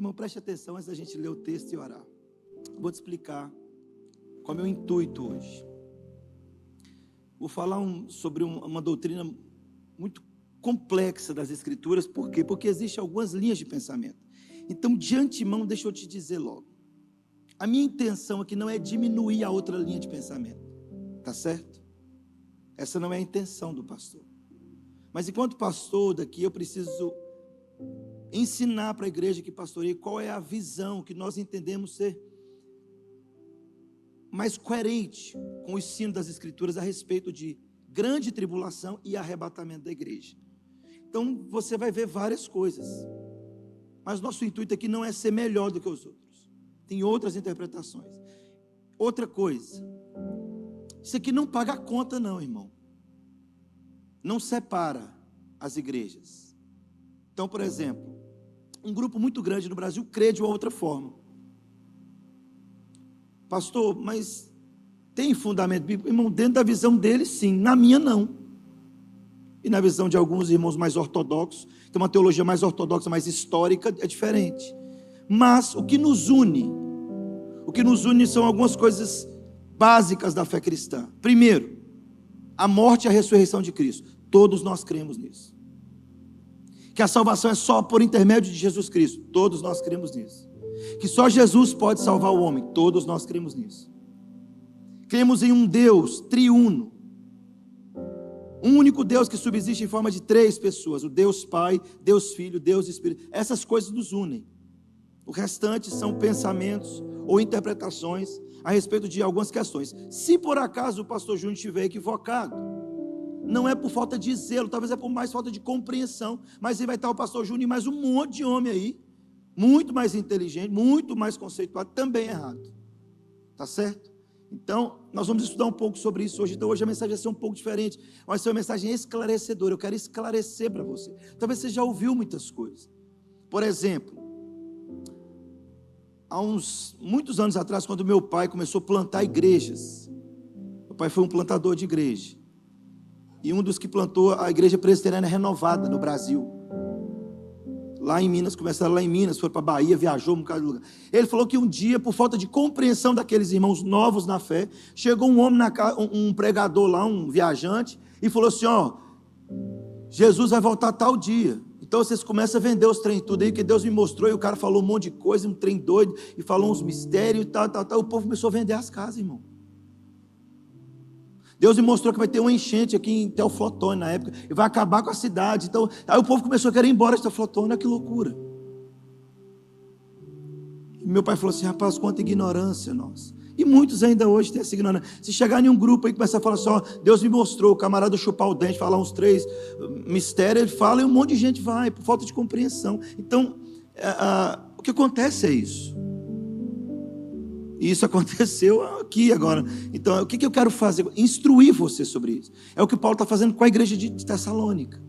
Irmão, preste atenção antes da gente ler o texto e orar. Vou te explicar qual é o meu intuito hoje. Vou falar sobre uma doutrina muito complexa das Escrituras. Por quê? Porque existem algumas linhas de pensamento. Então, de antemão, deixa eu te dizer logo. A minha intenção aqui não é diminuir a outra linha de pensamento. Tá certo? Essa não é a intenção do pastor. Mas enquanto pastor daqui, eu preciso ensinar para a igreja que pastoreia qual é a visão que nós entendemos ser mais coerente com o ensino das Escrituras a respeito de grande tribulação e arrebatamento da igreja. Então, você vai ver várias coisas. Mas nosso intuito aqui não é ser melhor do que os outros. Tem outras interpretações. Outra coisa. Isso aqui não paga a conta não, irmão. Não separa as igrejas. Então, por exemplo, um grupo muito grande no Brasil crê de uma outra forma. Pastor, mas tem fundamento bíblico? Irmão, dentro da visão deles, sim. Na minha, não. E na visão de alguns irmãos mais ortodoxos, tem uma teologia mais ortodoxa, mais histórica, é diferente. Mas o que nos une são algumas coisas básicas da fé cristã. Primeiro, a morte e a ressurreição de Cristo. Todos nós cremos nisso. Que a salvação é só por intermédio de Jesus Cristo. Todos nós cremos nisso. Que só Jesus pode salvar o homem. Todos nós cremos nisso. Cremos em um Deus triuno. Um único Deus que subsiste em forma de 3 pessoas. O Deus Pai, Deus Filho, Deus Espírito. Essas coisas nos unem. O restante são pensamentos ou interpretações a respeito de algumas questões. Se por acaso o pastor Júnior estiver equivocado, não é por falta de zelo, talvez é por mais falta de compreensão, mas aí vai estar o pastor Júnior e mais um monte de homem aí, muito mais inteligente, muito mais conceituado, também errado. Tá certo? Então, nós vamos estudar um pouco sobre isso hoje. Então, hoje a mensagem vai ser um pouco diferente. Vai ser uma mensagem esclarecedora. Eu quero esclarecer para você. Talvez você já ouviu muitas coisas. Por exemplo, há muitos anos atrás, quando meu pai começou a plantar igrejas. Meu pai foi um plantador de igreja. E um dos que plantou a igreja presbiteriana renovada no Brasil. Lá em Minas, começaram lá em Minas, foi para Bahia, viajou um bocado de lugar. Ele falou que um dia, por falta de compreensão daqueles irmãos novos na fé, chegou um homem, um pregador lá, um viajante, e falou assim, ó, Jesus vai voltar tal dia. Então vocês começam a vender os trem tudo aí, que Deus me mostrou, e o cara falou um monte de coisa, um trem doido, e falou uns mistérios e tal. O povo começou a vender as casas, irmão. Deus me mostrou que vai ter uma enchente aqui em Teoflotone na época, e vai acabar com a cidade. Então, aí o povo começou a querer ir embora de Teoflotone, olha que loucura. E meu pai falou assim, rapaz, quanta ignorância nossa. E muitos ainda hoje têm essa ignorância. Se chegar em um grupo aí e começar a falar só, Deus me mostrou, o camarada chupar o dente, falar uns 3 mistérios, ele fala e um monte de gente vai, por falta de compreensão. Então, o que acontece é isso. E isso aconteceu aqui agora. Então, o que eu quero fazer? Instruir você sobre isso. É o que Paulo está fazendo com a igreja de Tessalônica.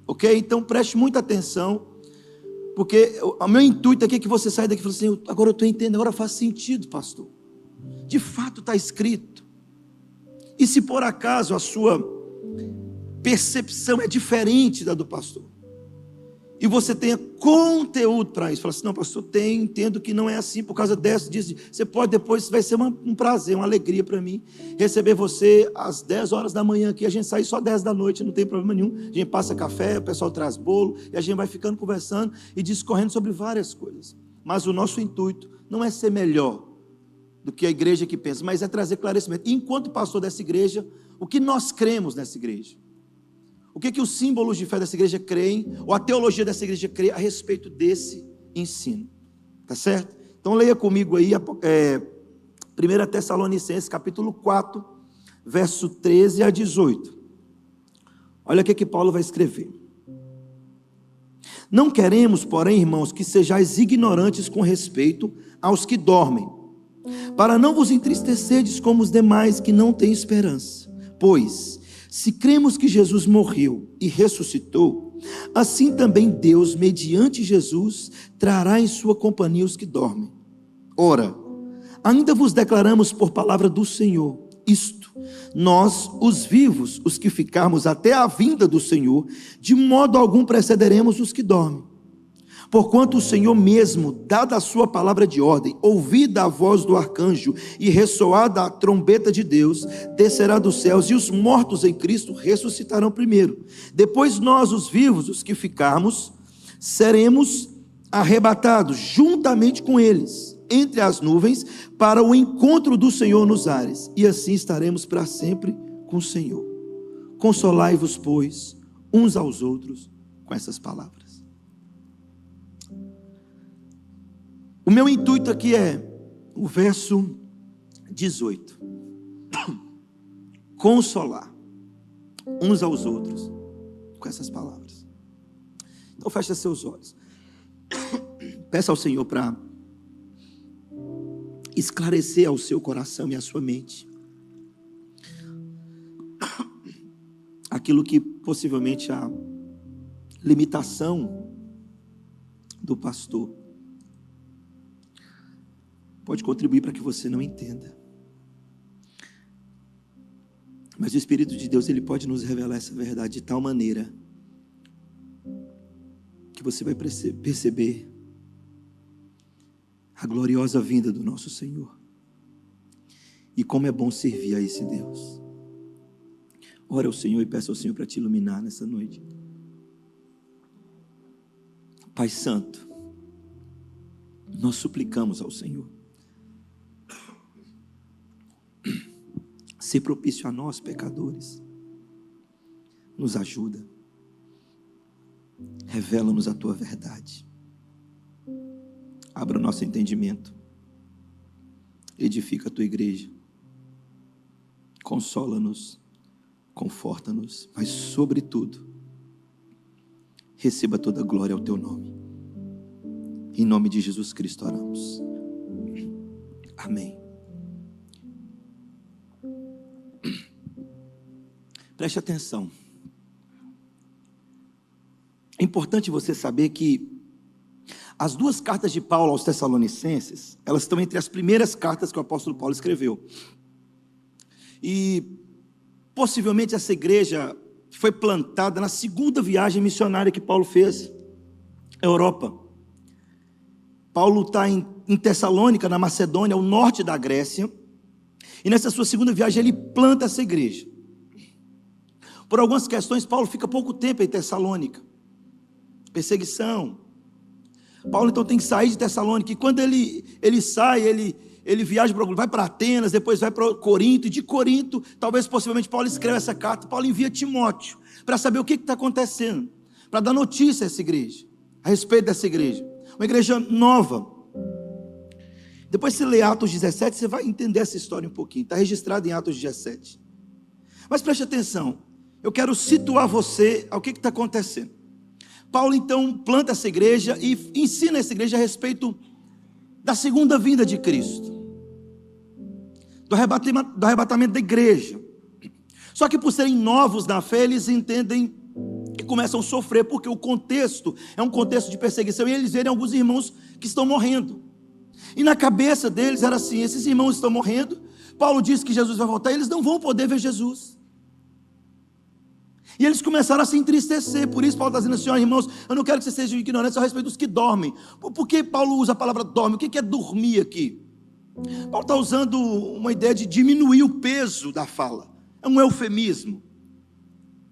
Ok? Então, preste muita atenção. Porque o meu intuito aqui é que você saia daqui e fale assim, agora eu estou entendendo, agora faz sentido, pastor. De fato está escrito. E se por acaso a sua percepção é diferente da do pastor, e você tenha conteúdo para isso, fala assim, não pastor, entendo que não é assim, por causa disso, você pode depois, vai ser um prazer, uma alegria para mim, receber você às 10 horas da manhã aqui, a gente sai só 10 da noite, não tem problema nenhum, a gente passa café, o pessoal traz bolo, e a gente vai ficando conversando, e discorrendo sobre várias coisas, mas o nosso intuito não é ser melhor do que a igreja que pensa, mas é trazer esclarecimento, e enquanto pastor dessa igreja, o que nós cremos nessa igreja? O que os símbolos de fé dessa igreja creem, ou a teologia dessa igreja crê a respeito desse ensino, tá certo? Então leia comigo aí, 1 Tessalonicenses capítulo 4, verso 13 a 18, olha o que Paulo vai escrever. Não queremos, porém, irmãos, que sejais ignorantes com respeito aos que dormem, para não vos entristecerdes como os demais que não têm esperança, pois se cremos que Jesus morreu e ressuscitou, assim também Deus, mediante Jesus, trará em sua companhia os que dormem. Ora, ainda vos declaramos por palavra do Senhor, isto, nós, os vivos, os que ficarmos até a vinda do Senhor, de modo algum precederemos os que dormem. Porquanto o Senhor mesmo, dada a sua palavra de ordem, ouvida a voz do arcanjo e ressoada a trombeta de Deus, descerá dos céus, e os mortos em Cristo ressuscitarão primeiro. Depois nós, os vivos, os que ficarmos, seremos arrebatados juntamente com eles, entre as nuvens, para o encontro do Senhor nos ares, e assim estaremos para sempre com o Senhor. Consolai-vos, pois, uns aos outros com essas palavras. O meu intuito aqui é o verso 18. Consolar uns aos outros com essas palavras. Então feche seus olhos. Peça ao Senhor para esclarecer ao seu coração e à sua mente aquilo que possivelmente a limitação do pastor pode contribuir para que você não entenda. Mas o Espírito de Deus, ele pode nos revelar essa verdade de tal maneira que você vai perceber a gloriosa vinda do nosso Senhor. E como é bom servir a esse Deus. Ora ao Senhor e peça ao Senhor para te iluminar nessa noite. Pai Santo, nós suplicamos ao Senhor. Ser propício a nós, pecadores. Nos ajuda. Revela-nos a tua verdade. Abra o nosso entendimento. Edifica a tua igreja. Consola-nos. Conforta-nos. Mas, sobretudo, receba toda a glória ao teu nome. Em nome de Jesus Cristo oramos. Amém. Preste atenção. É importante você saber que as duas cartas de Paulo aos Tessalonicenses, elas estão entre as primeiras cartas que o apóstolo Paulo escreveu. E possivelmente essa igreja foi plantada na segunda viagem missionária que Paulo fez à Europa. Paulo está em Tessalônica, na Macedônia, ao norte da Grécia. E nessa sua segunda viagem ele planta essa igreja. Por algumas questões, Paulo fica pouco tempo em Tessalônica. Perseguição. Paulo então tem que sair de Tessalônica. E quando ele sai, ele viaja, vai para Atenas, depois vai para Corinto. E de Corinto, talvez possivelmente Paulo escreve essa carta. Paulo envia Timóteo para saber o que está acontecendo. Para dar notícia a essa igreja. A respeito dessa igreja. Uma igreja nova. Depois você lê Atos 17, você vai entender essa história um pouquinho. Está registrado em Atos 17. Mas preste atenção. Eu quero situar você ao que está acontecendo. Paulo então planta essa igreja e ensina essa igreja a respeito da segunda vinda de Cristo. Do arrebatamento da igreja. Só que por serem novos na fé, eles entendem e começam a sofrer, porque o contexto é um contexto de perseguição, e eles verem alguns irmãos que estão morrendo. E na cabeça deles era assim: esses irmãos estão morrendo, Paulo diz que Jesus vai voltar, e eles não vão poder ver Jesus. E eles começaram a se entristecer. Por isso Paulo está dizendo assim: ó, irmãos, eu não quero que vocês sejam ignorantes a respeito dos que dormem. Por que Paulo usa a palavra dorme? O que é dormir aqui? Paulo está usando uma ideia de diminuir o peso da fala. É um eufemismo.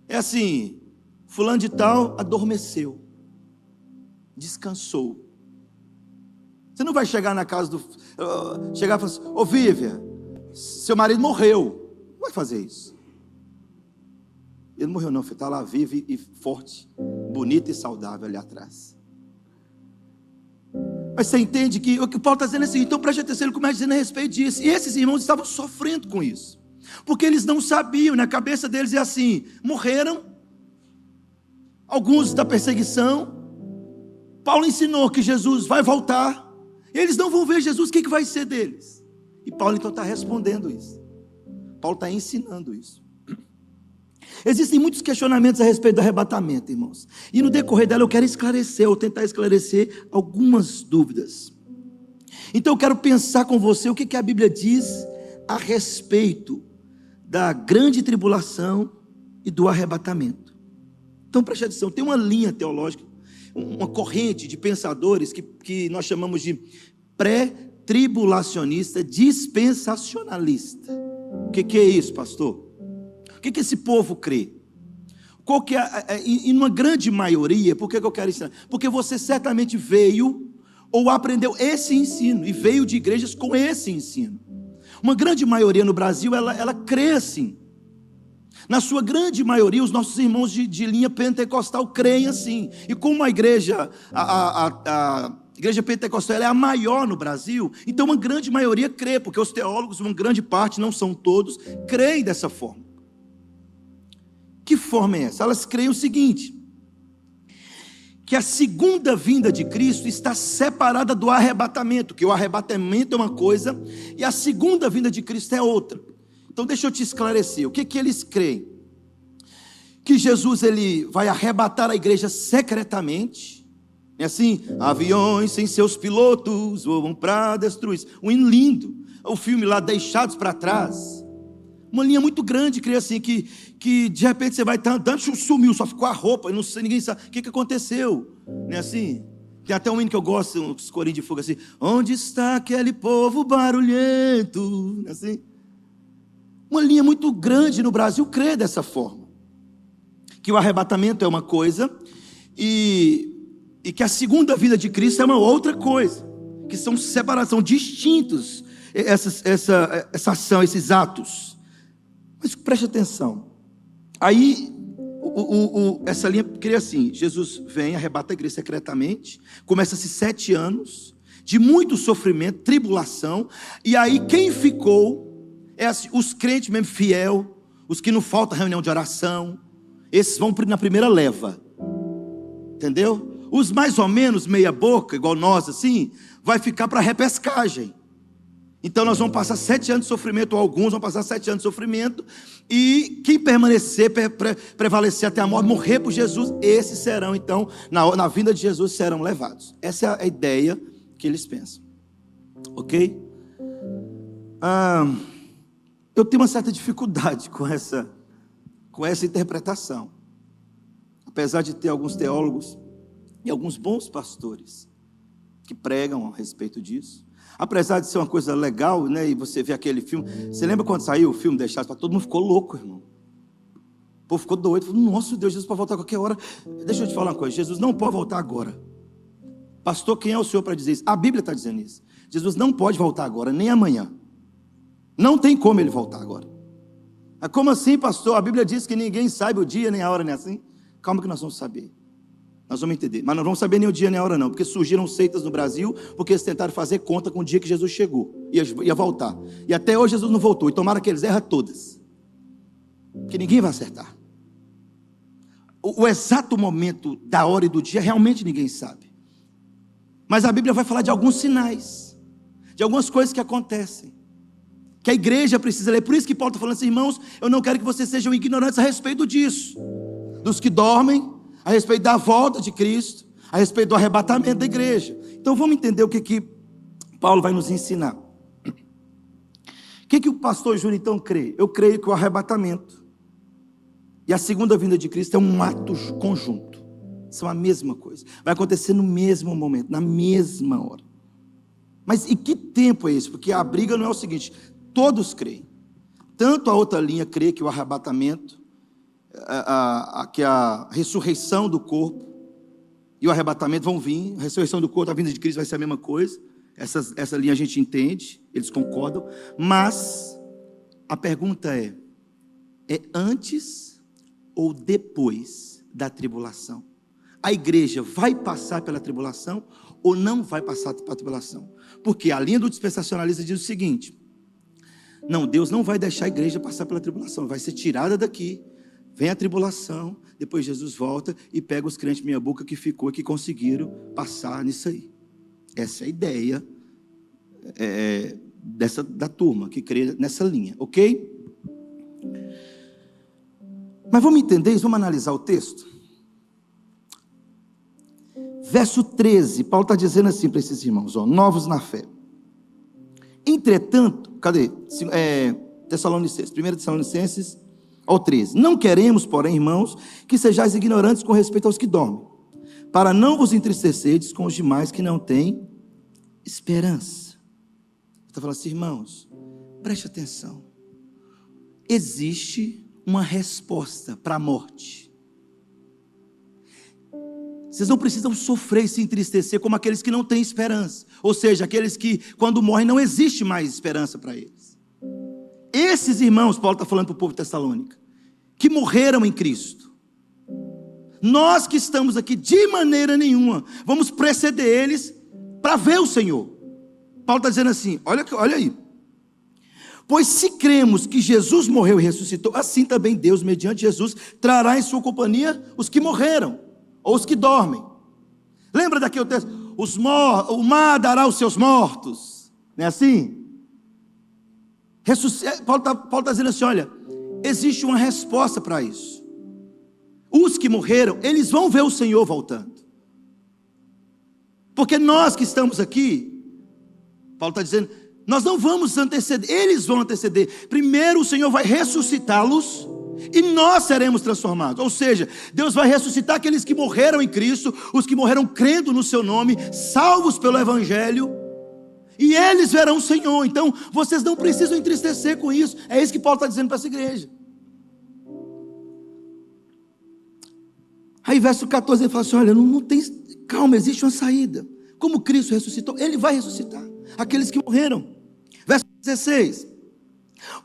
É assim: fulano de tal adormeceu, descansou. Você não vai chegar na casa chegar e falar assim: ô Vívia, seu marido morreu. Não vai fazer isso. Ele não morreu não, filho, está lá vivo e forte, bonito e saudável ali atrás. Mas você entende que o que Paulo está dizendo é assim: então preste atenção, ele começa dizendo a respeito disso. E esses irmãos estavam sofrendo com isso, porque eles não sabiam, na cabeça deles é assim: morreram, alguns da perseguição. Paulo ensinou que Jesus vai voltar, eles não vão ver Jesus, o que vai ser deles? E Paulo então está respondendo isso. Paulo está ensinando isso. Existem muitos questionamentos a respeito do arrebatamento, irmãos. E no decorrer dela eu quero esclarecer, ou tentar esclarecer algumas dúvidas. Então eu quero pensar com você o que a Bíblia diz a respeito da grande tribulação e do arrebatamento. Então preste atenção, tem uma linha teológica. uma corrente de pensadores que nós chamamos de pré-tribulacionista dispensacionalista. O que é isso, pastor? O que esse povo crê? Qual que em uma grande maioria, por que eu quero ensinar? Porque você certamente veio ou aprendeu esse ensino e veio de igrejas com esse ensino. Uma grande maioria no Brasil, ela crê assim. Na sua grande maioria, os nossos irmãos de linha pentecostal creem assim. E como a igreja pentecostal ela é a maior no Brasil, então uma grande maioria crê, porque os teólogos, uma grande parte, não são todos, creem dessa forma. Que forma é essa? Elas creem o seguinte: que a segunda vinda de Cristo está separada do arrebatamento, que o arrebatamento é uma coisa e a segunda vinda de Cristo é outra. Então deixa eu te esclarecer, o que eles creem? Que Jesus ele vai arrebatar a igreja secretamente, é assim, aviões sem seus pilotos voam para destruir. Um hino lindo, o filme lá Deixados para Trás. Uma linha muito grande, creio assim, que de repente você vai estar andando, sumiu, só ficou a roupa, e não sei, ninguém sabe o que aconteceu. Não é assim? Tem até um hino que eu gosto, uns corinhos de fogo assim: onde está aquele povo barulhento? Não é assim? Uma linha muito grande no Brasil crê dessa forma, que o arrebatamento é uma coisa e que a segunda vinda de Cristo é uma outra coisa, que são separados, são distintos essa ação, esses atos. Mas preste atenção. Aí, essa linha cria assim: Jesus vem, arrebata a igreja secretamente, começa-se 7 anos de muito sofrimento, tribulação, e aí quem ficou é assim, os crentes mesmo fiel, os que não faltam reunião de oração, esses vão na primeira leva, entendeu? Os mais ou menos meia boca, igual nós assim, vai ficar para repescagem. Então nós vamos passar 7 anos de sofrimento, ou alguns vão passar 7 anos de sofrimento, e quem permanecer, prevalecer até a morte, morrer por Jesus, esses serão então, na vinda de Jesus, serão levados. Essa é a ideia que eles pensam. Ok? Eu tenho uma certa dificuldade com essa interpretação, apesar de ter alguns teólogos e alguns bons pastores que pregam a respeito disso. Apesar de ser uma coisa legal, né? E você vê aquele filme. Você lembra quando saiu o filme Deixados para Todo mundo ficou louco, irmão. O povo ficou doido. Falou: nossa Deus, Jesus pode voltar a qualquer hora. Deixa eu te falar uma coisa: Jesus não pode voltar agora. Pastor, quem é o senhor para dizer isso? A Bíblia está dizendo isso. Jesus não pode voltar agora, nem amanhã. Não tem como ele voltar agora. Como assim, pastor? A Bíblia diz que ninguém sabe o dia, nem a hora, nem assim. Calma que nós vamos saber. Nós vamos entender, mas não vamos saber nem o dia nem a hora não, porque surgiram seitas no Brasil, porque eles tentaram fazer conta com o dia que Jesus chegou, ia voltar, e até hoje Jesus não voltou, e tomara que eles erram todas, porque ninguém vai acertar. O exato momento da hora e do dia, realmente ninguém sabe, mas a Bíblia vai falar de alguns sinais, de algumas coisas que acontecem, que a igreja precisa ler. Por isso que Paulo está falando assim: irmãos, eu não quero que vocês sejam ignorantes a respeito disso, dos que dormem, a respeito da volta de Cristo, a respeito do arrebatamento da igreja. Então vamos entender o que Paulo vai nos ensinar. O que o pastor Júnior então crê? Eu creio que o arrebatamento e a segunda vinda de Cristo é um ato conjunto, são a mesma coisa, vai acontecer no mesmo momento, na mesma hora. Mas e que tempo é esse? Porque a briga não é o seguinte: todos creem, tanto a outra linha crê que o arrebatamento, que a ressurreição do corpo e o arrebatamento vão vir. A ressurreição do corpo, a vinda de Cristo vai ser a mesma coisa. Essa linha a gente entende, eles concordam. Mas a pergunta é antes ou depois da tribulação? A igreja vai passar pela tribulação ou não vai passar pela tribulação? Porque a linha do dispensacionalista diz o seguinte: não, Deus não vai deixar a igreja passar pela tribulação, vai ser tirada daqui. Vem a tribulação, depois Jesus volta e pega os crentes meia boca que ficou e que conseguiram passar nisso aí. Essa é a ideia da turma que crê nessa linha, ok? Mas vamos entender isso, vamos analisar o texto. Verso 13, Paulo está dizendo assim para esses irmãos, novos na fé. Entretanto, cadê? 1 Tessalonicenses ao 13. Não queremos, porém, irmãos, que sejais ignorantes com respeito aos que dormem, para não vos entristecerdes com os demais que não têm esperança. Está falando assim, irmãos, preste atenção. Existe uma resposta para a morte. Vocês não precisam sofrer e se entristecer como aqueles que não têm esperança. Ou seja, aqueles que quando morrem não existe mais esperança para eles. Esses irmãos, Paulo está falando para o povo de Tessalônica, que morreram em Cristo. Nós que estamos aqui, de maneira nenhuma, vamos preceder eles para ver o Senhor. Paulo está dizendo assim, olha aí. Pois se cremos que Jesus morreu e ressuscitou, assim também Deus, mediante Jesus, trará em sua companhia os que morreram, ou os que dormem. Lembra daquele texto? O mar dará os seus mortos. Não é assim? Paulo está dizendo assim, olha, existe uma resposta para isso. Os que morreram, eles vão ver o Senhor voltando. Porque nós que estamos aqui, Paulo está dizendo, nós não vamos anteceder, eles vão anteceder. Primeiro o Senhor vai ressuscitá-los e nós seremos transformados. Ou seja, Deus vai ressuscitar aqueles que morreram em Cristo, os que morreram crendo no seu nome, salvos pelo Evangelho, e eles verão o Senhor. Então vocês não precisam entristecer com isso. É isso que Paulo está dizendo para essa igreja. Aí verso 14 ele fala assim, olha, não tem, calma, existe uma saída. Como Cristo ressuscitou, Ele vai ressuscitar aqueles que morreram. Verso 16,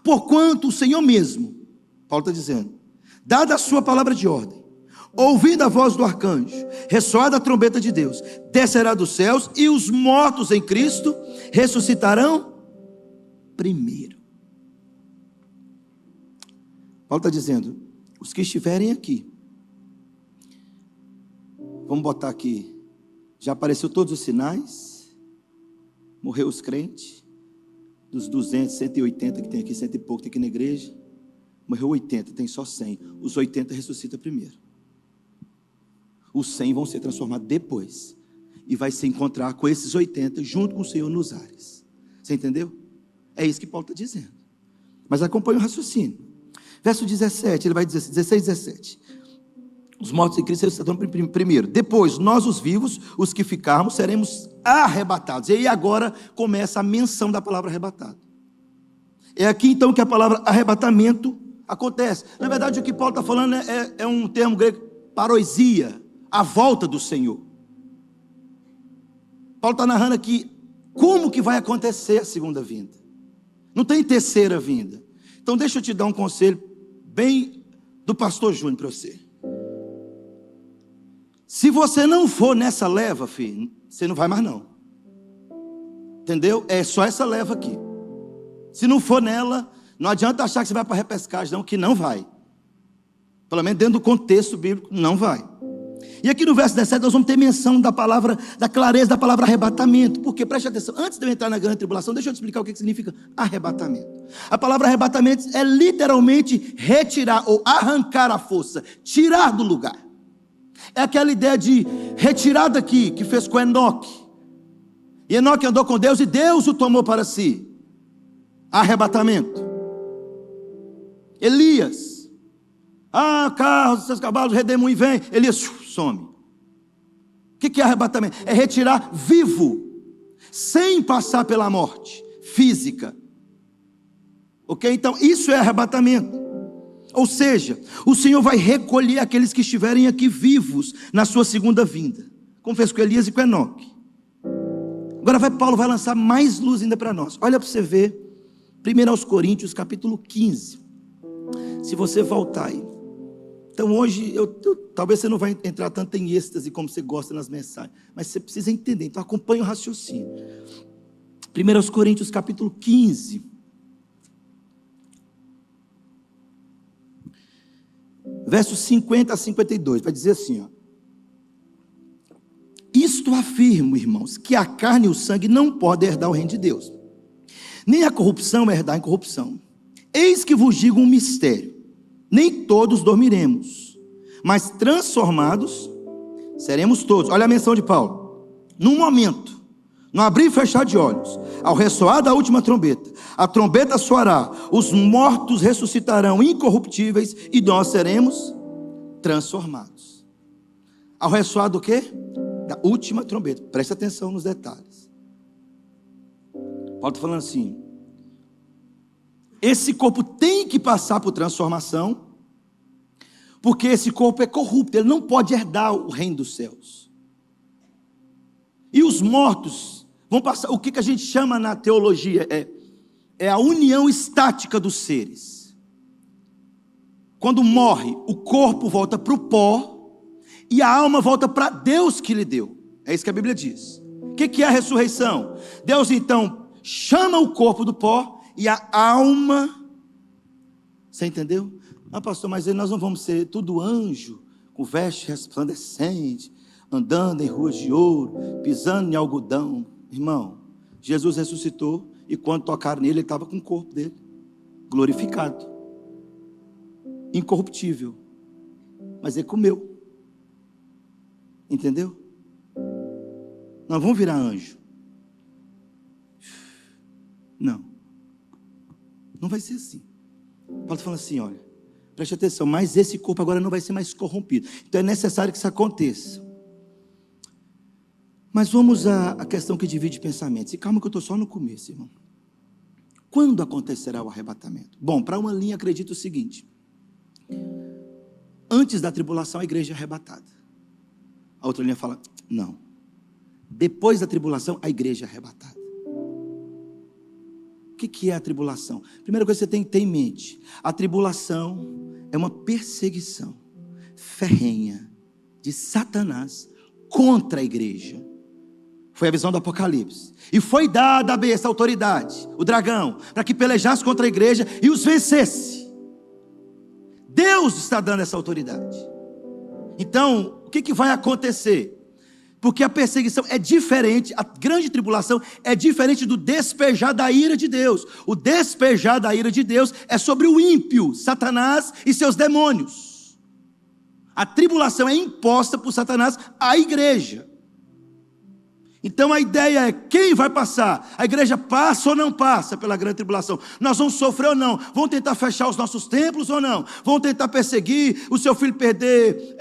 porquanto o Senhor mesmo, Paulo está dizendo, dada a sua palavra de ordem, ouvida a voz do arcanjo, ressoada a trombeta de Deus, descerá dos céus, e os mortos em Cristo ressuscitarão primeiro. Paulo está dizendo, os que estiverem aqui, vamos botar aqui, já apareceu todos os sinais, morreu os crentes, dos 200, 180 que tem aqui, 100 e pouco tem aqui na igreja, morreu 80, tem só 100, os 80 ressuscitam primeiro, os 100 vão ser transformados depois, e vai se encontrar com esses 80, junto com o Senhor nos ares, você entendeu? É isso que Paulo está dizendo, mas acompanha o raciocínio, verso 17, ele vai dizer assim, 16, 17, os mortos em Cristo ressuscitarão primeiro. Depois, nós os vivos, os que ficarmos, seremos arrebatados. E aí agora começa a menção da palavra arrebatado. É aqui então que a palavra arrebatamento acontece. Na verdade o que Paulo está falando é um termo grego, parousia, a volta do Senhor. Paulo está narrando aqui como que vai acontecer a segunda vinda. Não tem terceira vinda. Então deixa eu te dar um conselho bem do pastor Júnior para você. Se você não for nessa leva, filho, você não vai mais não. Entendeu? É só essa leva aqui. Se não for nela, não adianta achar que você vai para a repescagem, não, que não vai. Pelo menos dentro do contexto bíblico, não vai. E aqui no verso 17 nós vamos ter menção da palavra, da clareza da palavra arrebatamento. Porque, preste atenção, antes de eu entrar na grande tribulação, deixa eu te explicar o que significa arrebatamento. A palavra arrebatamento é literalmente retirar ou arrancar a força, tirar do lugar. É aquela ideia de retirar daqui, que fez com Enoque. E Enoque andou com Deus e Deus o tomou para si. Arrebatamento. Elias. Carros, seus cavalos, redemoinho, vem. Elias some. O que é arrebatamento? É retirar vivo, sem passar pela morte física. Ok? Então isso é arrebatamento. Ou seja, o Senhor vai recolher aqueles que estiverem aqui vivos na sua segunda vinda, como fez com Elias e com Enoque. Agora Paulo vai lançar mais luz ainda para nós. Olha para você ver, 1 Coríntios capítulo 15, se você voltar aí. Então hoje, talvez você não vai entrar tanto em êxtase como você gosta nas mensagens, mas você precisa entender, então acompanhe o raciocínio. 1 Coríntios capítulo 15, versos 50 a 52, vai dizer assim, ó. Isto afirmo, irmãos, que a carne e o sangue não podem herdar o reino de Deus, nem a corrupção herdar a incorrupção. Eis que vos digo um mistério, nem todos dormiremos, mas transformados seremos todos. Olha a menção de Paulo, num momento, no abrir e fechar de olhos, ao ressoar da última trombeta, a trombeta soará, os mortos ressuscitarão incorruptíveis e nós seremos transformados. Ao ressoar do quê? Da última trombeta. Presta atenção nos detalhes. Paulo está falando assim: esse corpo tem que passar por transformação, porque esse corpo é corrupto, ele não pode herdar o reino dos céus. E os mortos vão passar, o que a gente chama na teologia é a união estática dos seres. Quando morre, o corpo volta para o pó e a alma volta para Deus que lhe deu. É isso que a Bíblia diz. O que é a ressurreição? Deus então chama o corpo do pó e a alma. Você entendeu? Ah, pastor, mas aí nós não vamos ser tudo anjo, com veste resplandecente, andando em ruas de ouro, pisando em algodão. Irmão, Jesus ressuscitou e quando tocaram nele, ele estava com o corpo dele glorificado, incorruptível, mas ele comeu. Entendeu? Nós vamos virar anjo. Não vai ser assim. Paulo está falando assim: olha, preste atenção, mas esse corpo agora não vai ser mais corrompido, então é necessário que isso aconteça. Mas vamos à questão que divide pensamentos. E calma que eu estou só no começo, irmão. Quando acontecerá o arrebatamento? Bom, para uma linha acredito o seguinte: antes da tribulação a igreja é arrebatada. A outra linha fala, não, depois da tribulação a igreja é arrebatada. O que é a tribulação? Primeira coisa que você tem que ter em mente: a tribulação é uma perseguição ferrenha de Satanás contra a igreja. Foi a visão do Apocalipse. E foi dada a besta, a autoridade, o dragão, para que pelejasse contra a igreja e os vencesse. Deus está dando essa autoridade. Então, o que vai acontecer? Porque a perseguição é diferente, a grande tribulação é diferente do despejar da ira de Deus. O despejar da ira de Deus é sobre o ímpio, Satanás e seus demônios. A tribulação é imposta por Satanás à igreja. Então a ideia é: quem vai passar? A igreja passa ou não passa pela grande tribulação? Nós vamos sofrer ou não? Vão tentar fechar os nossos templos ou não? Vão tentar perseguir? O seu filho perder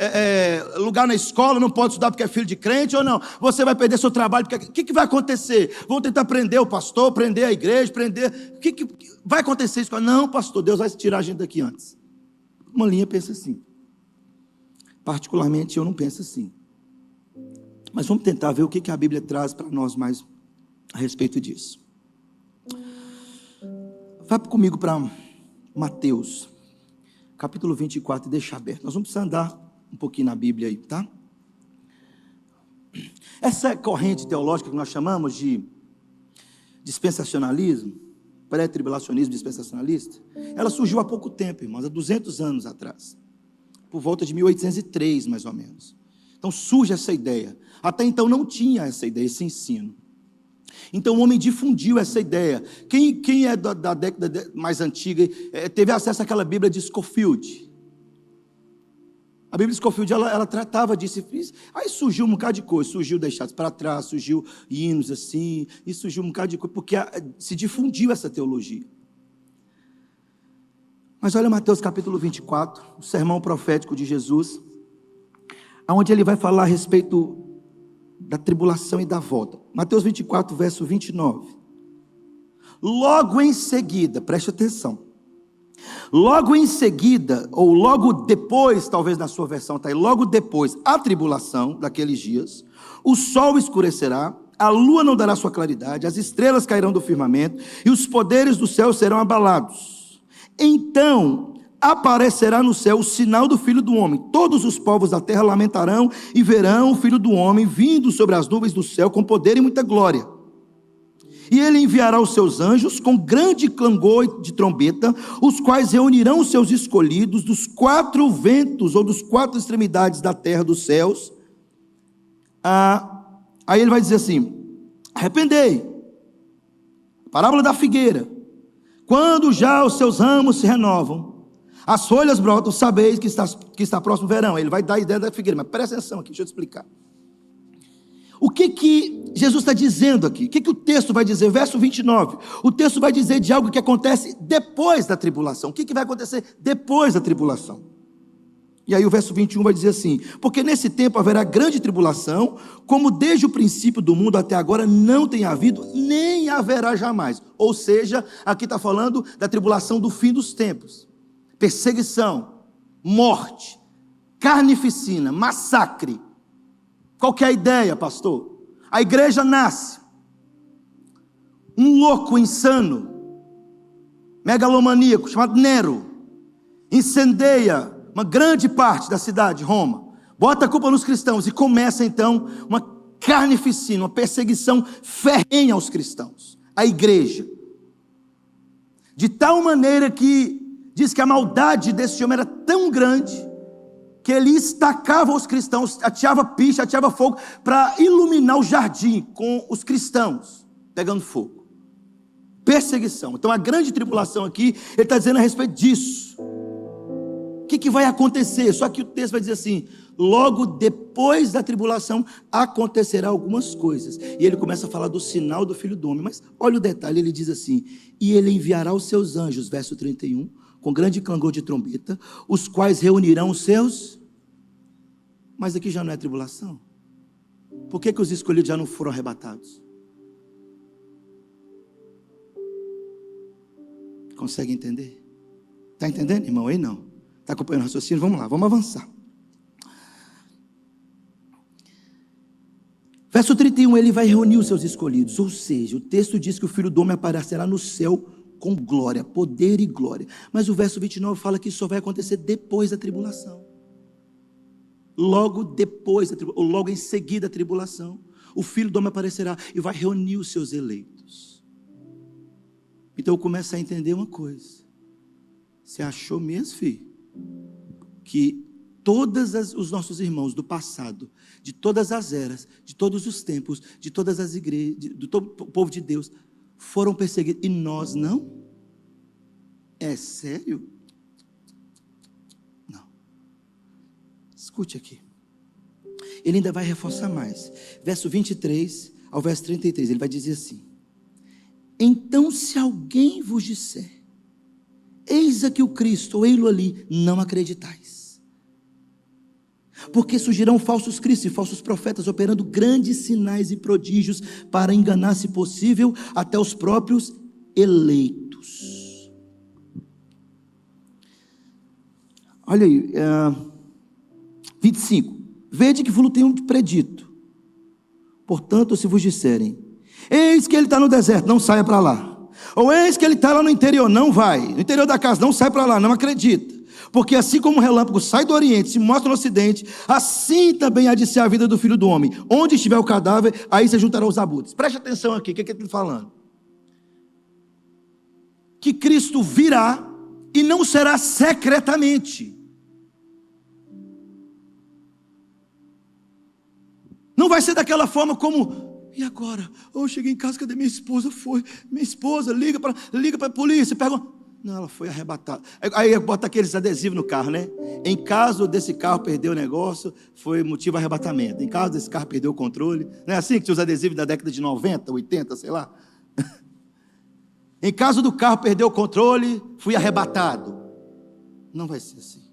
lugar na escola, não pode estudar porque é filho de crente ou não? Você vai perder seu trabalho? O que vai acontecer? Vão tentar prender o pastor, prender a igreja, prender... O que vai acontecer isso? Não, pastor, Deus vai tirar a gente daqui antes. Uma linha pensa assim. Particularmente eu não penso assim. Mas vamos tentar ver o que a Bíblia traz para nós mais a respeito disso. Vai comigo para Mateus, capítulo 24, e deixa aberto. Nós vamos precisar andar um pouquinho na Bíblia aí, tá? Essa corrente teológica que nós chamamos de dispensacionalismo, pré-tribulacionismo dispensacionalista, ela surgiu há pouco tempo, irmãos, há 200 anos atrás, por volta de 1803, mais ou menos. Então surge essa ideia. Até então não tinha essa ideia, esse ensino. Então o homem difundiu essa ideia. Quem é da década mais antiga teve acesso àquela Bíblia de Scofield. A Bíblia de Scofield ela tratava disso. Aí surgiu um bocado de coisa. Surgiu Deixados para Trás, surgiu hinos assim, e surgiu um bocado de coisa, porque se difundiu essa teologia. Mas olha Mateus capítulo 24, o sermão profético de Jesus, onde ele vai falar a respeito da tribulação e da volta. Mateus 24, verso 29. Logo em seguida, preste atenção. Logo em seguida, ou logo depois, talvez na sua versão está aí, logo depois, a tribulação daqueles dias, o sol escurecerá, a lua não dará sua claridade, as estrelas cairão do firmamento, e os poderes do céu serão abalados. Então aparecerá no céu o sinal do Filho do Homem. Todos os povos da terra lamentarão e verão o Filho do Homem vindo sobre as nuvens do céu com poder e muita glória. E ele enviará os seus anjos com grande clangor de trombeta, os quais reunirão os seus escolhidos dos quatro ventos ou dos quatro extremidades da terra dos céus. Aí ele vai dizer assim: arrependei. Parábola da figueira. Quando já os seus ramos se renovam, as folhas brotam, sabeis que está próximo o verão. Ele vai dar a ideia da figueira, mas presta atenção aqui, deixa eu te explicar. O que Jesus está dizendo aqui? O que o texto vai dizer? Verso 29. O texto vai dizer de algo que acontece depois da tribulação. O que vai acontecer depois da tribulação? E aí o verso 21 vai dizer assim: porque nesse tempo haverá grande tribulação, como desde o princípio do mundo até agora não tem havido, nem haverá jamais. Ou seja, aqui está falando da tribulação do fim dos tempos. Perseguição, morte, carnificina, massacre. Qual que é a ideia, pastor? A igreja nasce, um louco insano, megalomaníaco, chamado Nero, incendeia uma grande parte da cidade, Roma, bota a culpa nos cristãos e começa então uma carnificina, uma perseguição ferrenha aos cristãos, à igreja, de tal maneira que diz que a maldade desse homem era tão grande que ele estacava os cristãos, ateava picha, ateava fogo para iluminar o jardim com os cristãos pegando fogo. Perseguição. Então a grande tribulação aqui, ele está dizendo a respeito disso. O que vai acontecer? Só que o texto vai dizer assim: logo depois da tribulação acontecerá algumas coisas. E ele começa a falar do sinal do Filho do Homem. Mas olha o detalhe, ele diz assim: e ele enviará os seus anjos, verso 31, com grande clangor de trombeta, os quais reunirão os seus... Mas aqui já não é tribulação. Por que os escolhidos já não foram arrebatados? Consegue entender? Está entendendo, irmão? Aí não. Está acompanhando o raciocínio? Vamos lá, vamos avançar. Verso 31, ele vai reunir os seus escolhidos. Ou seja, o texto diz que o Filho do Homem aparecerá no céu com glória, poder e glória. Mas o verso 29 fala que isso só vai acontecer depois da tribulação. Logo depois da tribulação, ou logo em seguida da tribulação, o Filho do Homem aparecerá e vai reunir os seus eleitos. Então eu começo a entender uma coisa. Você achou mesmo, filho, que todos os nossos irmãos do passado, de todas as eras, de todos os tempos, de todas as igrejas, de todo o povo de Deus, foram perseguidos e nós não? É sério? Não. Escute aqui. Ele ainda vai reforçar mais. Verso 23 ao verso 33, ele vai dizer assim: então se alguém vos disser, eis aqui o Cristo, ou ei-lo ali, não acreditais. Porque surgirão falsos cristos e falsos profetas, operando grandes sinais e prodígios, para enganar, se possível, até os próprios eleitos. Olha aí, 25. Vede que vos tenho predito. Portanto, se vos disserem, eis que ele está no deserto, não saia para lá. Ou eis que ele está lá no interior, não vai. No interior da casa, não sai para lá, não acredita. Porque assim como o relâmpago sai do oriente, se mostra no ocidente, assim também há de ser a vida do Filho do Homem. Onde estiver o cadáver, aí se juntarão os abutres. Preste atenção aqui, o que ele está falando? Que Cristo virá e não será secretamente. Não vai ser daquela forma como... E agora? Eu cheguei em casa, cadê minha esposa? Minha esposa liga para a polícia, pergunta. Não, ela foi arrebatada. Aí bota aqueles adesivos no carro, né? Em caso desse carro perder o negócio, foi motivo de arrebatamento. Em caso desse carro perder o controle. Não é assim que tinha os adesivos da década de 90, 80, sei lá? Em caso do carro perder o controle, fui arrebatado. Não vai ser assim.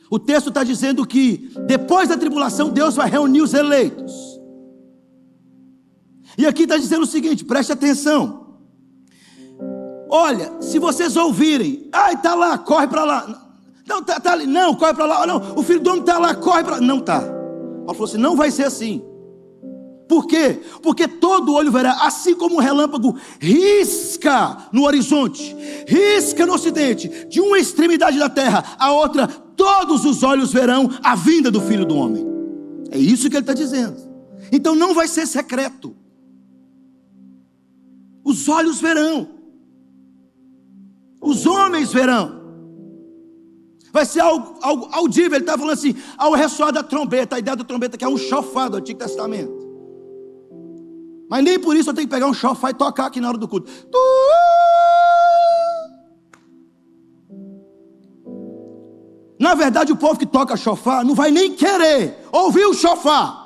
O texto está dizendo que depois da tribulação Deus vai reunir os eleitos. E aqui está dizendo o seguinte, preste atenção. Olha, se vocês ouvirem, está lá, corre para lá. Não, está ali, não, corre para lá. Não, o Filho do Homem está lá, corre para lá. Não está. Paulo falou assim, não vai ser assim. Por quê? Porque todo olho verá, assim como um relâmpago risca no horizonte, risca no ocidente, de uma extremidade da terra à outra, todos os olhos verão a vinda do Filho do Homem. É isso que ele está dizendo. Então não vai ser secreto. Os olhos verão. Os homens verão. Vai ser algo audível. Ele está falando assim, ao ressoar da trombeta. A ideia da trombeta que é um chofar do Antigo Testamento. Mas nem por isso eu tenho que pegar um chofar e tocar aqui na hora do culto. Na verdade, o povo que toca chofar não vai nem querer ouvir o chofar.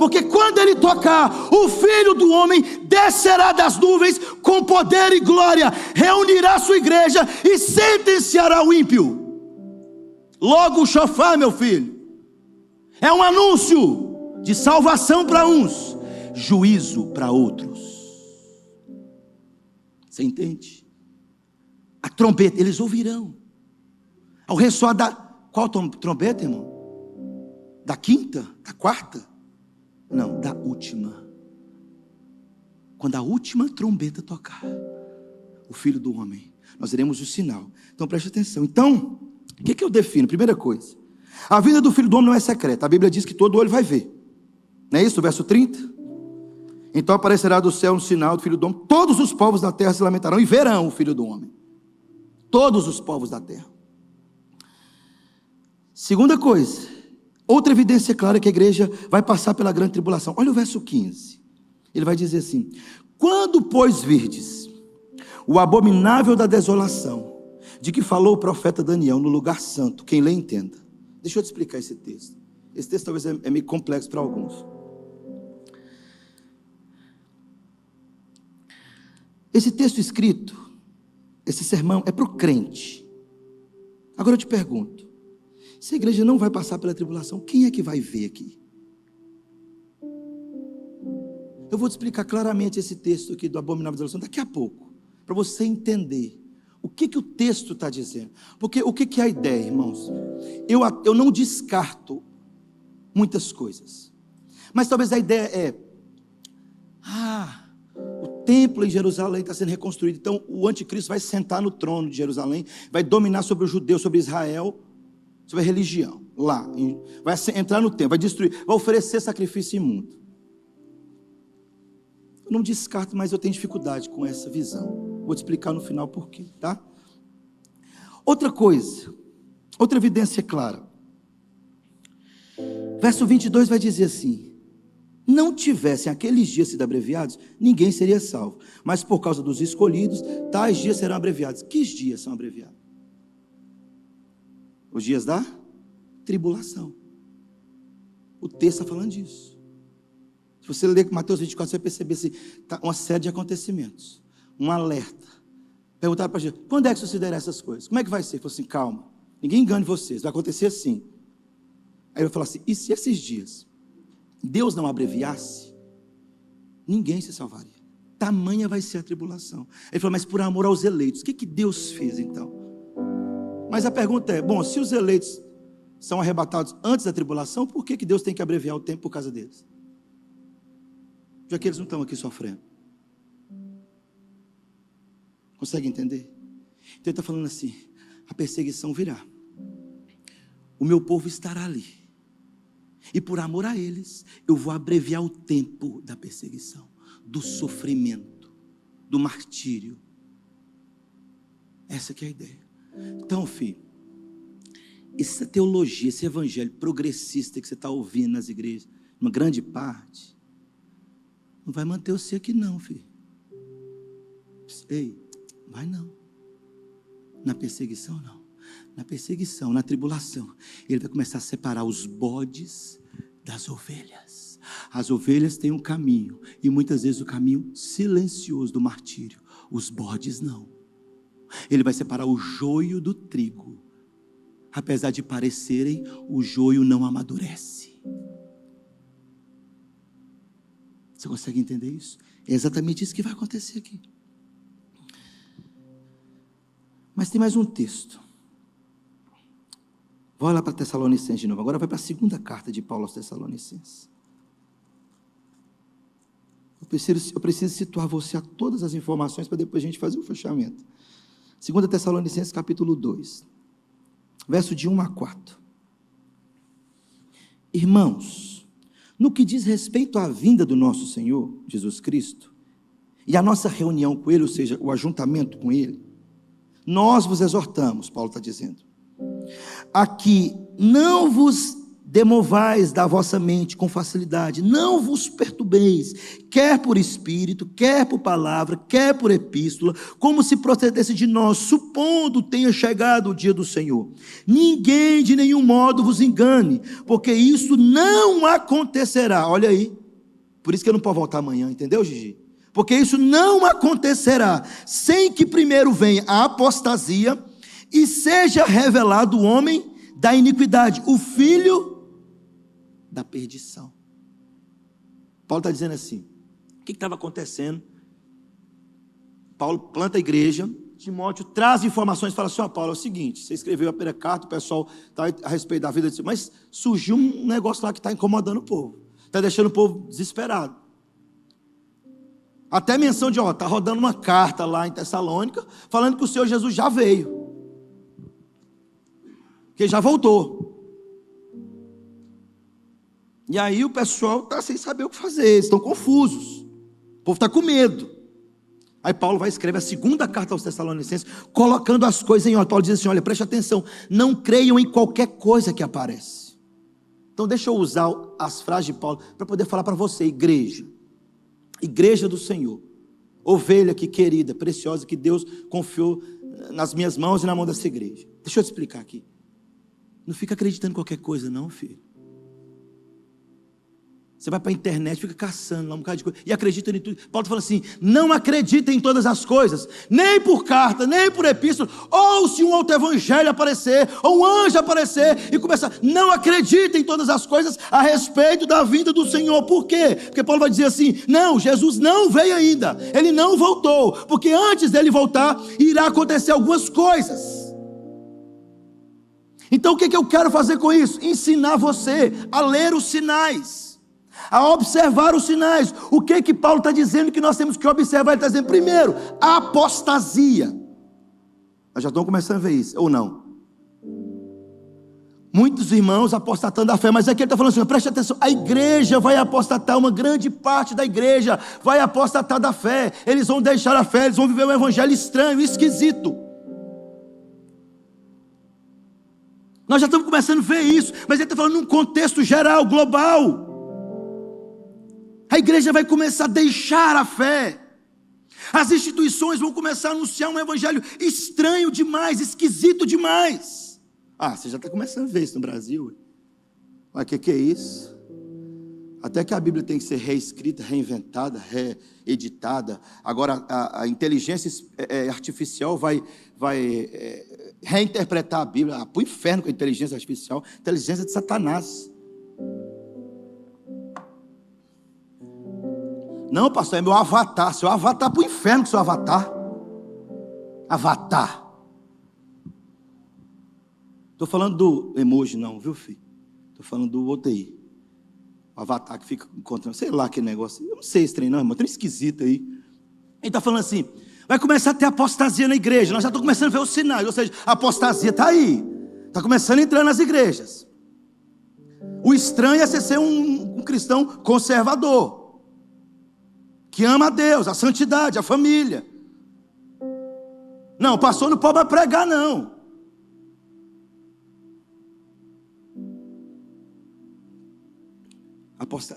porque quando ele tocar, o Filho do Homem descerá das nuvens com poder e glória, reunirá sua igreja e sentenciará o ímpio. Logo o chofar, meu filho, é um anúncio de salvação para uns, juízo para outros. Você entende? A trombeta, eles ouvirão. Ao ressoar da... Qual trombeta, irmão? Da quinta? Da quarta? Não, da última. Quando a última trombeta tocar, o Filho do Homem, nós veremos o sinal. Então preste atenção. Então, o que eu defino? Primeira coisa, a vinda do Filho do Homem não é secreta. A Bíblia diz que todo olho vai ver. Não é isso? O verso 30? Então aparecerá do céu um sinal do Filho do Homem. Todos os povos da terra se lamentarão e verão o Filho do Homem. Todos os povos da terra. Segunda coisa, outra evidência clara é que a igreja vai passar pela grande tribulação. Olha o verso 15. Ele vai dizer assim: quando, pois, virdes o abominável da desolação, de que falou o profeta Daniel no lugar santo, quem lê entenda. Deixa eu te explicar esse texto. Esse texto talvez é meio complexo para alguns. Esse texto escrito, esse sermão é para o crente. Agora eu te pergunto, se a igreja não vai passar pela tribulação, quem é que vai ver aqui? Eu vou te explicar claramente esse texto aqui do abominável da desolação daqui a pouco, para você entender o que o texto está dizendo. Porque o que é a ideia, irmãos? Eu não descarto muitas coisas, mas talvez a ideia é: o templo em Jerusalém está sendo reconstruído, então o anticristo vai sentar no trono de Jerusalém, vai dominar sobre os judeus, sobre Israel, sobre a religião, lá, vai entrar no templo, vai destruir, vai oferecer sacrifício imundo. Eu não descarto, mas eu tenho dificuldade com essa visão. Vou te explicar no final por quê, tá? Outra coisa, outra evidência clara. Verso 22 vai dizer assim: não tivessem aqueles dias sido abreviados, ninguém seria salvo. Mas por causa dos escolhidos, tais dias serão abreviados. Que dias são abreviados? Os dias da tribulação. O texto está falando disso. Se você ler Mateus 24, você vai perceber assim, tá uma série de acontecimentos. Um alerta. Perguntaram para Jesus: quando é que sucederão essas coisas? Como é que vai ser? Ele falou assim: calma, ninguém engane vocês, vai acontecer assim. Aí ele falou assim: e se esses dias Deus não abreviasse, ninguém se salvaria. Tamanha vai ser a tribulação. Ele falou: mas por amor aos eleitos, o que Deus fez então? Mas a pergunta é: bom, se os eleitos são arrebatados antes da tribulação, por que Deus tem que abreviar o tempo por causa deles? Já que eles não estão aqui sofrendo. Consegue entender? Então ele está falando assim: a perseguição virá, o meu povo estará ali, e por amor a eles, eu vou abreviar o tempo da perseguição, do sofrimento, do martírio. Essa que é a ideia. Então, filho, essa teologia, esse evangelho progressista que você está ouvindo nas igrejas, uma grande parte, não vai manter você aqui não, filho. Ei, vai não. Na perseguição não. Na perseguição, na tribulação, ele vai começar a separar os bodes das ovelhas. As ovelhas têm um caminho, e muitas vezes o caminho silencioso do martírio. Os bodes não. Ele vai separar o joio do trigo. Apesar de parecerem, o joio não amadurece. Você consegue entender isso? É exatamente isso que vai acontecer aqui. Mas tem mais um texto. Vou lá para Tessalonicenses de novo. Agora vai para a segunda carta de Paulo aos Tessalonicenses. Eu preciso situar você a todas as informações para depois a gente fazer o fechamento. 2 Tessalonicenses capítulo 2, verso de 1 a 4. Irmãos, no que diz respeito à vinda do nosso Senhor Jesus Cristo e a nossa reunião com Ele, ou seja, o ajuntamento com Ele, nós vos exortamos, Paulo está dizendo, a que não vos demovais da vossa mente com facilidade, não vos perturbeis, quer por espírito, quer por palavra, quer por epístola, como se procedesse de nós, supondo tenha chegado o dia do Senhor. Ninguém de nenhum modo vos engane, porque isso não acontecerá. Olha aí, por isso que eu não posso voltar amanhã, entendeu, Gigi? Porque isso não acontecerá, sem que primeiro venha a apostasia, e seja revelado o homem da iniquidade, o filho da perdição. Paulo está dizendo assim, o que estava acontecendo? Paulo planta a igreja, Timóteo traz informações, fala assim, Paulo, é o seguinte, você escreveu a primeira carta, o pessoal está a respeito da vida, mas surgiu um negócio lá que está incomodando o povo, está deixando o povo desesperado. Até menção de, está rodando uma carta lá em Tessalônica, falando que o Senhor Jesus já veio, que já voltou. E aí o pessoal está sem saber o que fazer, eles estão confusos, o povo está com medo. Aí Paulo vai escrever a segunda carta aos Tessalonicenses, colocando as coisas em ordem. Paulo diz assim, olha, preste atenção, não creiam em qualquer coisa que aparece. Então deixa eu usar as frases de Paulo, para poder falar para você, igreja do Senhor, ovelha que querida, preciosa, que Deus confiou nas minhas mãos e na mão dessa igreja. Deixa eu te explicar aqui, não fica acreditando em qualquer coisa não, filho. Você vai para a internet, fica caçando lá um bocado de coisa, e acredita em tudo. Paulo fala assim, não acredita em todas as coisas, nem por carta, nem por epístola, ou se um outro evangelho aparecer, ou um anjo aparecer, e começar, não acredita em todas as coisas, a respeito da vinda do Senhor. Por quê? Porque Paulo vai dizer assim, não, Jesus não veio ainda, Ele não voltou, porque antes dele voltar, irá acontecer algumas coisas. Então o que eu quero fazer com isso? Ensinar você a ler os sinais, a observar os sinais. O que Paulo está dizendo que nós temos que observar? Ele está dizendo, primeiro, a apostasia. Nós já estamos começando a ver isso, ou não? Muitos irmãos apostatando da fé, mas aqui ele está falando assim, preste atenção, a igreja vai apostatar, uma grande parte da igreja vai apostatar da fé, eles vão deixar a fé, eles vão viver um evangelho estranho, esquisito. Nós já estamos começando a ver isso, mas ele está falando num contexto geral, global. A igreja vai começar a deixar a fé. As instituições vão começar a anunciar um evangelho estranho demais, esquisito demais. Você já está começando a ver isso no Brasil. Mas o que é isso? Até que a Bíblia tem que ser reescrita, reinventada, reeditada. Agora a inteligência artificial vai reinterpretar a Bíblia. Para o inferno com a inteligência artificial. Inteligência de Satanás. Não, pastor, é meu avatar. Seu avatar para o inferno com seu avatar. Avatar. Estou falando do emoji não, viu, filho? Estou falando do OTI. O avatar que fica encontrando, sei lá que negócio. Eu não sei esse trem não, irmão. Trem esquisito aí. Ele está falando assim, vai começar a ter apostasia na igreja. Nós já estamos começando a ver os sinais. Ou seja, a apostasia está aí. Está começando a entrar nas igrejas. O estranho é você ser um cristão conservador, que ama a Deus, a santidade, a família. Não, o pastor não pode mais pregar não.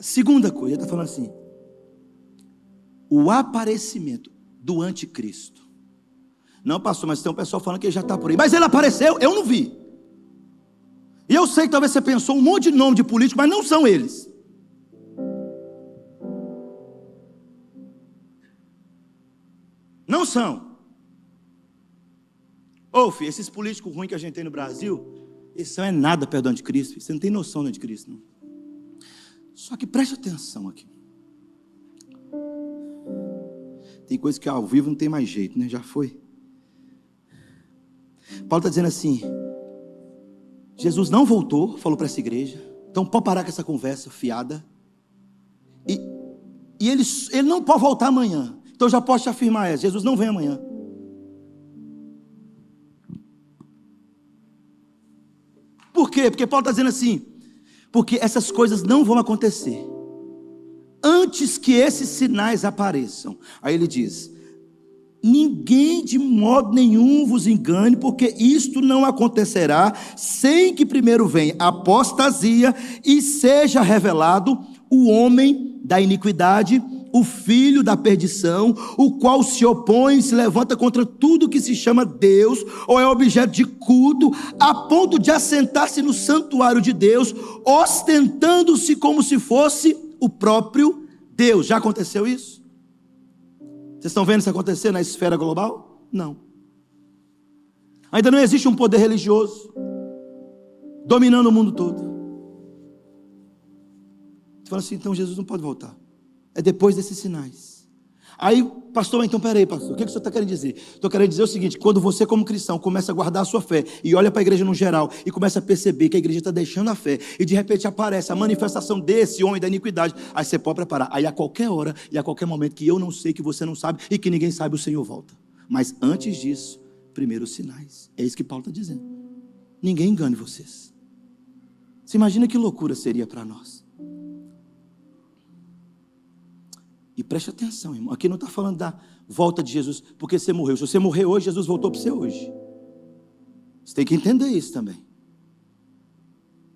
Segunda coisa, ele está falando assim, o aparecimento do anticristo. Não, pastor, mas tem um pessoal falando que ele já está por aí. Mas ele apareceu, eu não vi. E eu sei que talvez você pensou um monte de nome de político, mas não são eles. Não são. Filho, esses políticos ruins que a gente tem no Brasil, eles não é nada perto do anticristo. Você não tem noção do anticristo, não. Só que preste atenção aqui. Tem coisa que ao vivo não tem mais jeito, né? Já foi. Paulo está dizendo assim, Jesus não voltou, falou para essa igreja. Então pode parar com essa conversa fiada. E ele não pode voltar amanhã. Então eu já posso te afirmar, Jesus não vem amanhã. Por quê? Porque Paulo está dizendo assim, porque essas coisas não vão acontecer antes que esses sinais apareçam. Aí ele diz, ninguém de modo nenhum vos engane, porque isto não acontecerá sem que primeiro venha a apostasia e seja revelado o homem da iniquidade, o filho da perdição, o qual se opõe e se levanta contra tudo que se chama Deus ou é objeto de culto, a ponto de assentar-se no santuário de Deus, ostentando-se como se fosse o próprio Deus. Já aconteceu isso? Vocês estão vendo isso acontecer na esfera global? Não. Ainda não existe um poder religioso dominando o mundo todo. Você fala assim, então Jesus não pode voltar. É depois desses sinais. Aí, pastor, então peraí, pastor, o que o senhor está querendo dizer? Estou querendo dizer o seguinte: quando você como cristão começa a guardar a sua fé e olha para a igreja no geral e começa a perceber que a igreja está deixando a fé e de repente aparece a manifestação desse homem da iniquidade, aí você pode preparar. Aí a qualquer hora e a qualquer momento que eu não sei, que você não sabe e que ninguém sabe, o Senhor volta. Mas antes disso, primeiro os sinais. É isso que Paulo está dizendo. Ninguém engane vocês. Você imagina que loucura seria para nós. E preste atenção, irmão, aqui não está falando da volta de Jesus porque você morreu. Se você morrer hoje, Jesus voltou para você hoje. Você tem que entender isso também.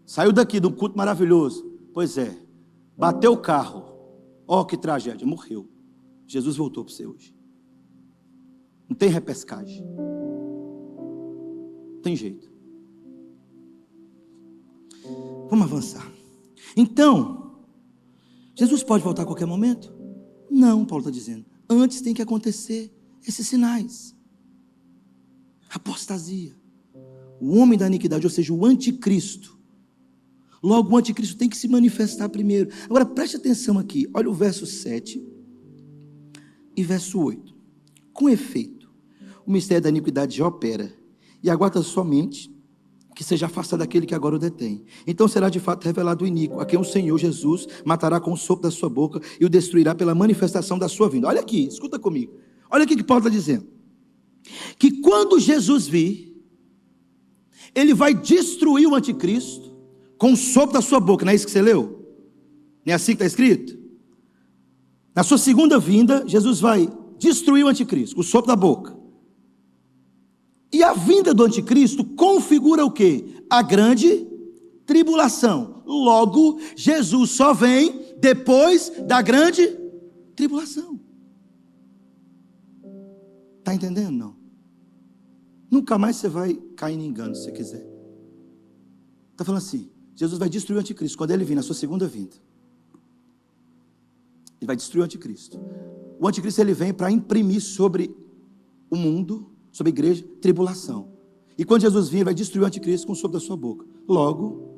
Saiu daqui de um culto maravilhoso. Pois é, bateu o carro. Ó, que tragédia, morreu. Jesus voltou para você hoje. Não tem repescagem. Não tem jeito. Vamos avançar. Então, Jesus pode voltar a qualquer momento? Não, Paulo está dizendo. Antes tem que acontecer esses sinais. Apostasia. O homem da iniquidade, ou seja, o anticristo. Logo, o anticristo tem que se manifestar primeiro. Agora, preste atenção aqui. Olha o verso 7 e verso 8. Com efeito, o mistério da iniquidade já opera, e aguarda somente que seja afastado daquele que agora o detém. Então será de fato revelado o iníquo, a quem o Senhor Jesus matará com o sopro da sua boca e o destruirá pela manifestação da sua vinda. Olha aqui, escuta comigo. Olha aqui que Paulo está dizendo. Que quando Jesus vir, ele vai destruir o anticristo com o sopro da sua boca. Não é isso que você leu? Não é assim que está escrito? Na sua segunda vinda, Jesus vai destruir o anticristo com o sopro da boca. E a vinda do anticristo configura o quê? A grande tribulação. Logo, Jesus só vem depois da grande tribulação. Está entendendo? Não. Nunca mais você vai cair em engano, se você quiser. Está falando assim, Jesus vai destruir o anticristo quando ele vir na sua segunda vinda. Ele vai destruir o anticristo. O anticristo ele vem para imprimir sobre o mundo, sobre a igreja, tribulação. E quando Jesus vir, ele vai destruir o anticristo com o sopro da sua boca. Logo,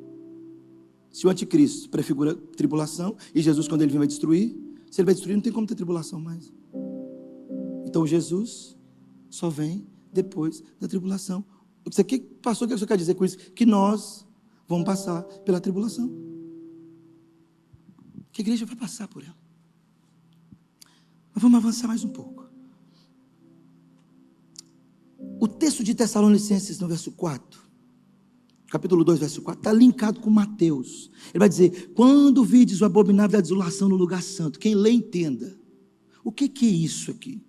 se o anticristo prefigura tribulação, e Jesus quando ele vir vai destruir, se ele vai destruir, não tem como ter tribulação mais. Então Jesus só vem depois da tribulação. Você passou, o que você quer dizer com isso? Que nós vamos passar pela tribulação. Que a igreja vai passar por ela. Mas vamos avançar mais um pouco. O texto de Tessalonicenses no verso 4, capítulo 2, verso 4, está linkado com Mateus. Ele vai dizer, quando vides o abominável da desolação no lugar santo, quem lê entenda. O que é isso aqui?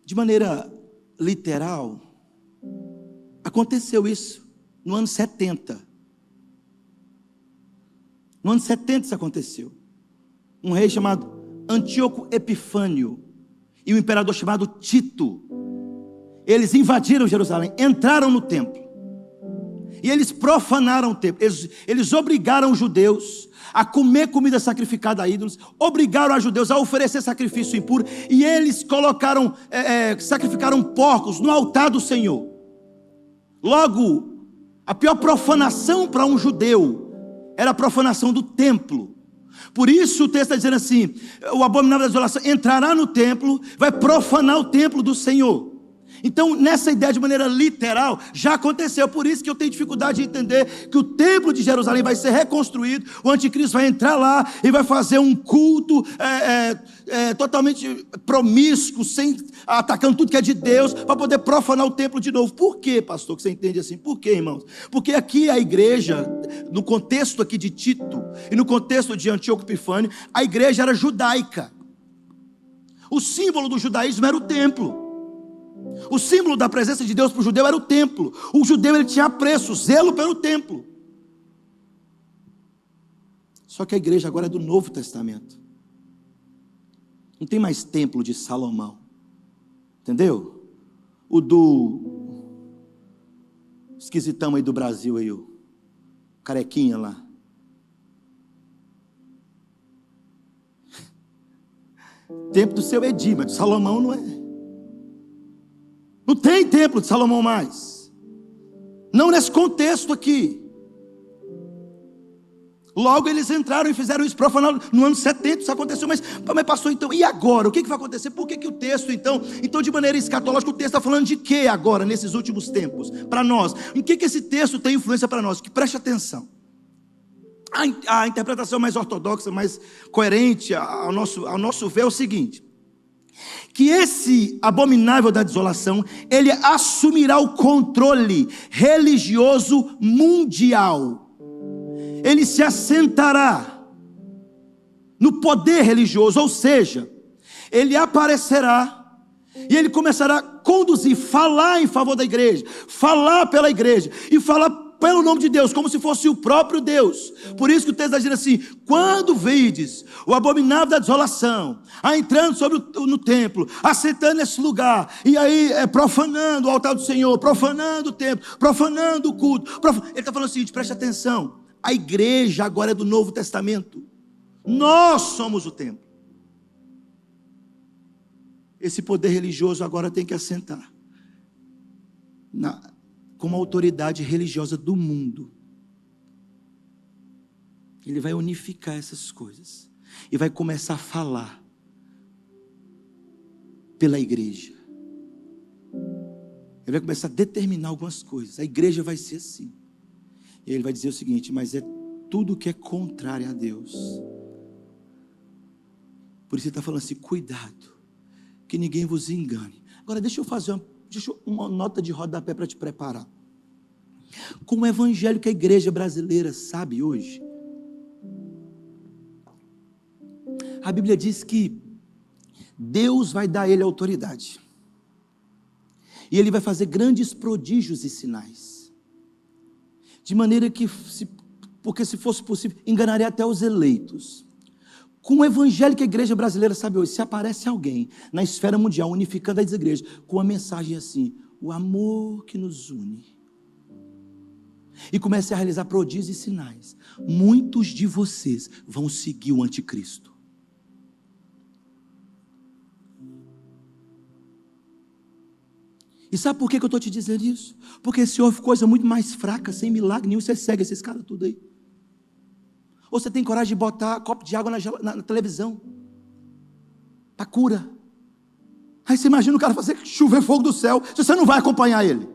De maneira literal, aconteceu isso no ano 70. No ano 70 isso aconteceu. Um rei chamado Antíoco Epifânio e um imperador chamado Tito, eles invadiram Jerusalém, entraram no templo, e eles profanaram o templo, eles obrigaram os judeus a comer comida sacrificada a ídolos, obrigaram os judeus a oferecer sacrifício impuro, e eles sacrificaram porcos no altar do Senhor. Logo, a pior profanação para um judeu era a profanação do templo. Por isso o texto está dizendo assim, o abominável da desolação entrará no templo, vai profanar o templo do Senhor. Então, nessa ideia de maneira literal, já aconteceu. Por isso que eu tenho dificuldade de entender que o templo de Jerusalém vai ser reconstruído, o anticristo vai entrar lá e vai fazer um culto totalmente promíscuo, atacando tudo que é de Deus, para poder profanar o templo de novo. Por quê, pastor, que você entende assim? Por quê, irmãos? Porque aqui a igreja, no contexto aqui de Tito, e no contexto de Antíoco Epifânio, a igreja era judaica. O símbolo do judaísmo era o templo. O símbolo da presença de Deus para o judeu era o templo. O judeu, ele tinha apreço, zelo pelo templo. Só que a igreja agora é do Novo Testamento. Não tem mais templo de Salomão. Entendeu? O do esquisitão aí do Brasil aí, o carequinha lá. Templo do seu Edir, mas de Salomão não é. Não tem templo de Salomão mais. Não nesse contexto aqui. Logo eles entraram e fizeram isso, profanaram no ano 70, isso aconteceu, mas pastor, então, e agora? O que vai acontecer? Por que o texto, então de maneira escatológica, o texto está falando de quê agora, nesses últimos tempos? Para nós, em que esse texto tem influência para nós? Que preste atenção. A interpretação mais ortodoxa, mais coerente ao nosso ver é o seguinte: que esse abominável da desolação, ele assumirá o controle religioso mundial. Ele se assentará no poder religioso, ou seja, ele aparecerá e ele começará a conduzir, falar em favor da igreja, falar pela igreja e falar pelo nome de Deus, como se fosse o próprio Deus. Por isso que o texto está dizendo assim: quando vides o abominável da desolação entrando no templo, assentando nesse lugar, e aí profanando o altar do Senhor, profanando o templo, profanando o culto, ele está falando o seguinte: preste atenção, a igreja agora é do Novo Testamento, nós somos o templo. Esse poder religioso agora tem que assentar como autoridade religiosa do mundo. Ele vai unificar essas coisas e vai começar a falar pela igreja. Ele vai começar a determinar algumas coisas. A igreja vai ser assim. E ele vai dizer o seguinte: mas é tudo que é contrário a Deus. Por isso ele está falando assim: cuidado, que ninguém vos engane. Agora deixa eu fazer uma nota de rodapé para te preparar. Como o evangelho que a igreja brasileira sabe hoje, a Bíblia diz que Deus vai dar a ele autoridade, e ele vai fazer grandes prodígios e sinais, de maneira que, porque se fosse possível, enganaria até os eleitos. Com o evangelho que a igreja brasileira sabe hoje, se aparece alguém na esfera mundial, unificando as igrejas, com a mensagem assim: o amor que nos une, e comece a realizar prodígios e sinais, muitos de vocês vão seguir o anticristo. E sabe por que eu estou te dizendo isso? Porque se houve coisa muito mais fraca, sem milagre nenhum, você segue esses caras tudo aí. Ou você tem coragem de botar copo de água na televisão para cura. Aí você imagina o cara fazer chover fogo do céu, se você não vai acompanhar ele.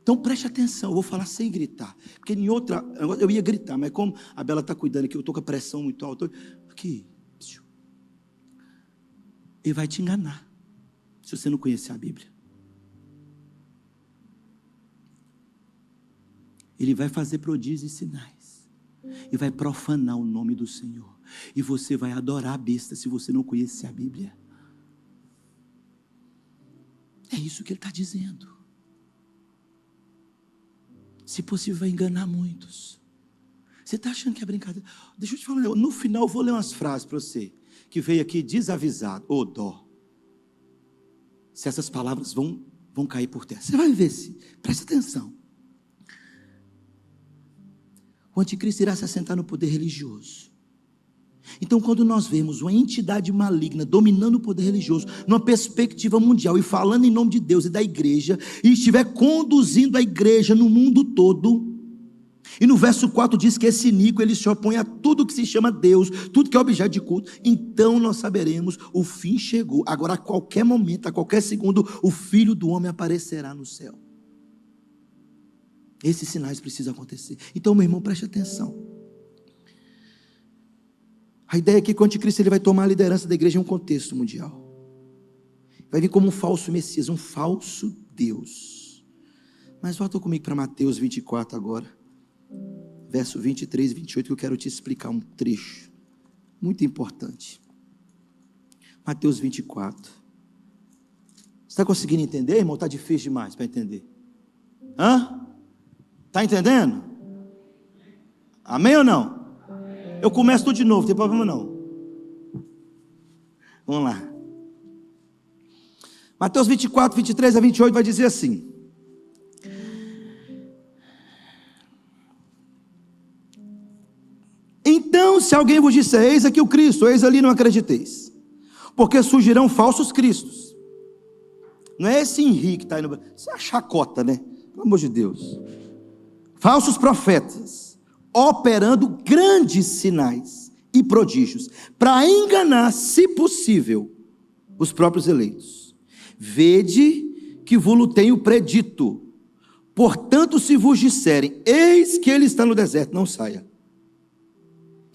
Então preste atenção, eu vou falar sem gritar, porque em outra, eu ia gritar, mas como a Bela está cuidando aqui, eu estou com a pressão muito alta, aqui, ele vai te enganar, se você não conhecer a Bíblia. Ele vai fazer prodígios e sinais, e vai profanar o nome do Senhor, e você vai adorar a besta, se você não conhecer a Bíblia. É isso que ele está dizendo. Se possível, vai enganar muitos. Você está achando que é brincadeira? Deixa eu te falar, no final eu vou ler umas frases para você, que veio aqui desavisado, ô dó, se essas palavras vão cair por terra. Você vai ver se, presta atenção. O anticristo irá se assentar no poder religioso. Então, quando nós vemos uma entidade maligna dominando o poder religioso, numa perspectiva mundial, e falando em nome de Deus e da igreja, e estiver conduzindo a igreja no mundo todo, e no verso 4 diz que esse iníquo, ele se opõe a tudo que se chama Deus, tudo que é objeto de culto, então nós saberemos, o fim chegou. Agora, a qualquer momento, a qualquer segundo, o Filho do Homem aparecerá no céu. Esses sinais precisam acontecer. Então, meu irmão, preste atenção. A ideia é que o anticristo ele vai tomar a liderança da igreja em um contexto mundial. Vai vir como um falso Messias, um falso Deus. Mas volta comigo para Mateus 24 agora, verso 23 e 28, que eu quero te explicar um trecho muito importante. Mateus 24. Você está conseguindo entender, irmão? Está difícil demais para entender. Está entendendo? Amém ou não? Eu começo tudo de novo, não tem problema não. Vamos lá. Mateus 24, 23 a 28 vai dizer assim: então, se alguém vos disser, eis aqui o Cristo, eis ali, não acrediteis, porque surgirão falsos cristos. Não é esse Henrique que está aí no Brasil, isso é a chacota, né? Pelo amor de Deus. Falsos profetas, operando grandes sinais e prodígios, para enganar, se possível, os próprios eleitos. Vede que vos tenho predito. Portanto, se vos disserem, eis que ele está no deserto, não saia.